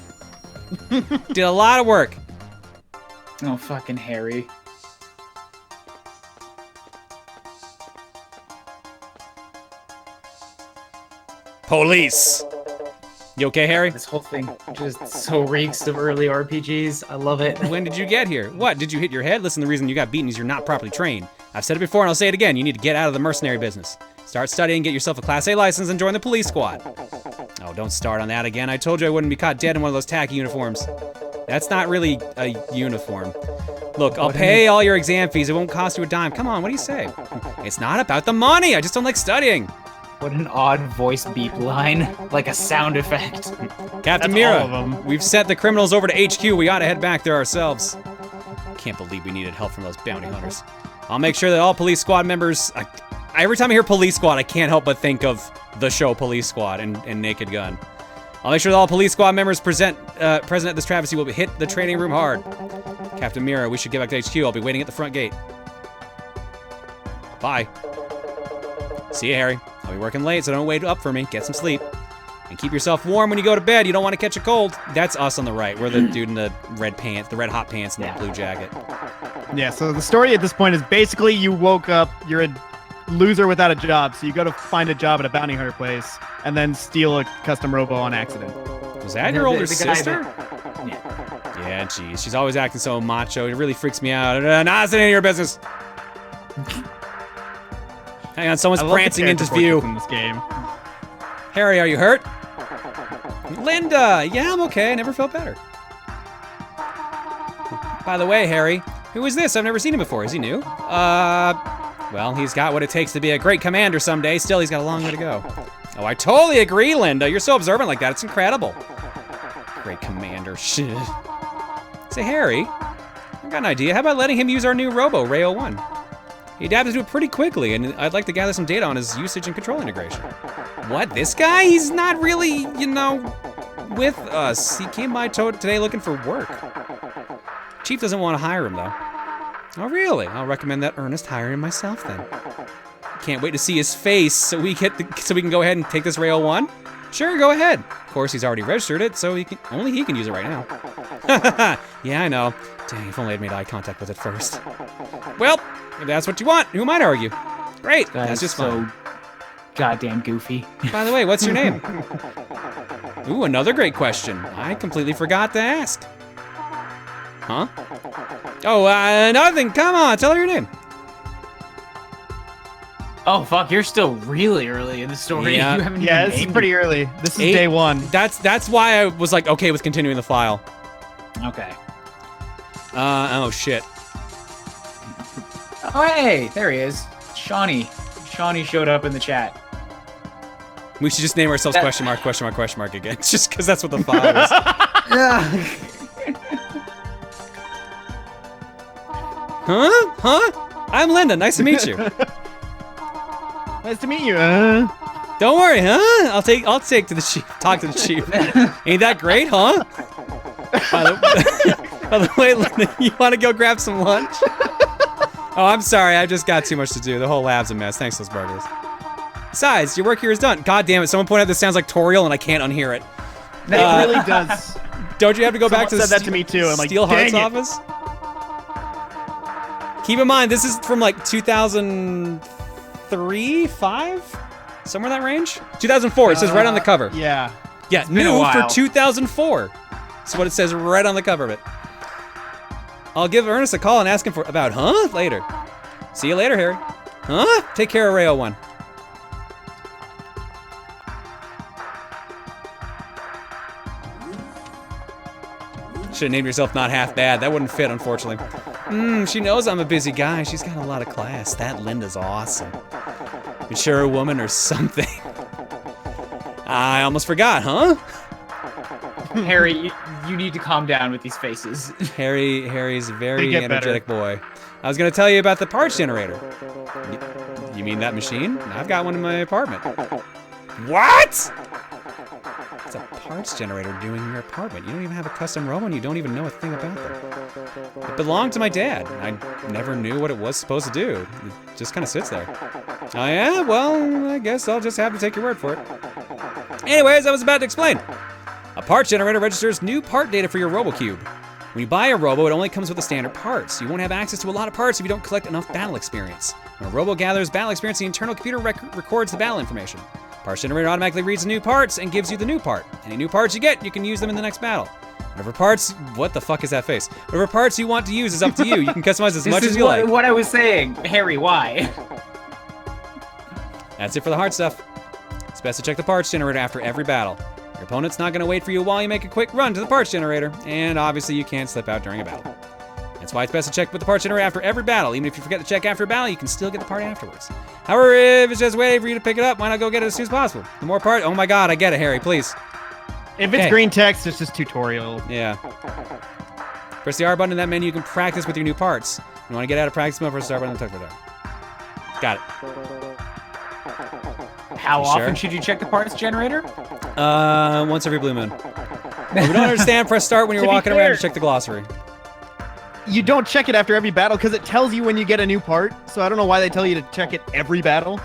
Did a lot of work. Oh, fucking Harry. Police. You okay, Harry? This whole thing just so reeks of early RPGs. I love it. When did you get here? What, did you hit your head? Listen, the reason you got beaten is you're not properly trained. I've said it before and I'll say it again. You need to get out of the mercenary business. Start studying, get yourself a Class A license, and join the police squad. Oh, don't start on that again. I told you I wouldn't be caught dead in one of those tacky uniforms. That's not really a uniform. Look, I'll pay all your exam fees. It won't cost you a dime. Come on, what do you say? It's not about the money. I just don't like studying. What an odd voice beep line. Like a sound effect. Captain That's Mira, all of them. we've sent the criminals over to HQ. We ought to head back there ourselves. Can't believe we needed help from those bounty hunters. I'll make sure that all police squad members... every time I hear police squad, I can't help but think of the show Police Squad and Naked Gun. I'll make sure that all police squad members present at this travesty will hit the training room hard. Captain Mira, we should get back to HQ. I'll be waiting at the front gate. Bye. See you, Harry. I'll be working late, so don't wait up for me. Get some sleep. And keep yourself warm when you go to bed. You don't want to catch a cold. That's us on the right. We're the dude in the red pants, the red hot pants and the blue jacket. Yeah, so the story at this point is basically you woke up, you're a loser without a job, so you go to find a job at a bounty hunter place and then steal a custom robo on accident. Was that your older The guy sister? that- Yeah, geez. She's always acting so macho. It really freaks me out. Nah, it's none of your business. Hang on, someone's I love the prancing into character view. portraits in this game. Harry, are you hurt? Linda! Yeah, I'm okay. I never felt better. By the way, Harry, who is this? I've never seen him before. Is he new? Well, he's got what it takes to be a great commander someday. Still, he's got a long way to go. Oh, I totally agree, Linda. You're so observant like that. It's incredible. Great commander. Shit. Say, Harry, I've got an idea. How about letting him use our new Robo, Ray 01? He adapted to it pretty quickly, and I'd like to gather some data on his usage and control integration. What, this guy? He's not really, you know, with us. He came by today looking for work. Chief doesn't want to hire him, though. Oh, really? I'll recommend that Ernest hire him myself, then. Can't wait to see his face so we can go ahead and take this Ray 01? Sure, go ahead. Of course, he's already registered it, so only he can use it right now. Yeah, I know. Dang, if only I'd made eye contact with it first. Well, if that's what you want, who might argue? Great, that's just so fine. goddamn goofy. By the way, what's your name? Ooh, another great question. I completely forgot to ask. Huh? Oh, nothing. Come on, tell her your name. Oh fuck, you're still really early in the story. Yeah. You haven't Yeah, even this is named pretty early. This is 8. day one. That's why I was like, okay with continuing the file. it. Okay. Oh shit. Oh hey, there he is. Shawnee. Shawnee showed up in the chat. We should just name ourselves question mark again, just because that's what the file is. Huh? Huh? I'm Linda. Nice to meet you. Nice to meet you. Don't worry, huh? I'll take to the chief. Talk to the chief. Ain't that great, huh? By the way, Linda, you want to go grab some lunch? Oh, I'm sorry. I just got too much to do. The whole lab's a mess. Thanks, those burgers. Besides, your work here is done. God damn it! Someone pointed out this sounds like Toriel, and I can't unhear it. It really does. Don't you have to go back to the Someone said that to me too. I'm like, Steel Heart's dang it. office? Keep in mind, this is from like 2003, 5? Somewhere in that range? 2004, it says right on the cover. Yeah. Yeah, been a new for while. 2004. That's what it says right on the cover of it. I'll give Ernest a call and ask him about, huh? Later. See you later, Harry. Huh? Take care of Ray 01. Should have named yourself Not Half Bad. That wouldn't fit, unfortunately. She knows I'm a busy guy. She's got a lot of class. That Linda's awesome. Mature woman or something. I almost forgot, huh? Harry, you need to calm down with these faces. Harry's a They very get energetic boy. I was gonna tell you about the parts generator. You mean that machine? I've got one in my apartment. What? It's a parts generator doing your apartment. You don't even have a custom Robo and you don't even know a thing about them. It belonged to my dad. I never knew what it was supposed to do. It just kind of sits there. Oh yeah? Well, I guess I'll just have to take your word for it. Anyways, I was about to explain. A parts generator registers new part data for your RoboCube. When you buy a Robo, it only comes with the standard parts. You won't have access to a lot of parts if you don't collect enough battle experience. When a Robo gathers battle experience, the internal computer records the battle information. Parts generator automatically reads the new parts and gives you the new part. Any new parts you get, you can use them in the next battle. Whatever parts, what the fuck is that face? Whatever parts you want to use is up to you. You can customize as much as you like. What I was saying. Harry, why? That's it for the hard stuff. It's best to check the parts generator after every battle. Your opponent's not going to wait for you while you make a quick run to the parts generator, and obviously you can't slip out during a battle. That's why it's best to check with the parts generator after every battle. Even if you forget to check after a battle, you can still get the part afterwards. However, if it's just waiting for you to pick it up, why not go get it as soon as possible? The more parts, oh my god, I get it, Harry, please. If it's Okay. green text, it's just tutorial. Yeah. Press the R button in that menu, you can practice with your new parts. You want to get out of practice mode, press the R button and touch the Got it. How You often sure? should you check the parts generator? Once every blue moon. If you don't understand, press start when you're To be walking around clear- to check the glossary. You don't check it after every battle because it tells you when you get a new part. So I don't know why they tell you to check it every battle.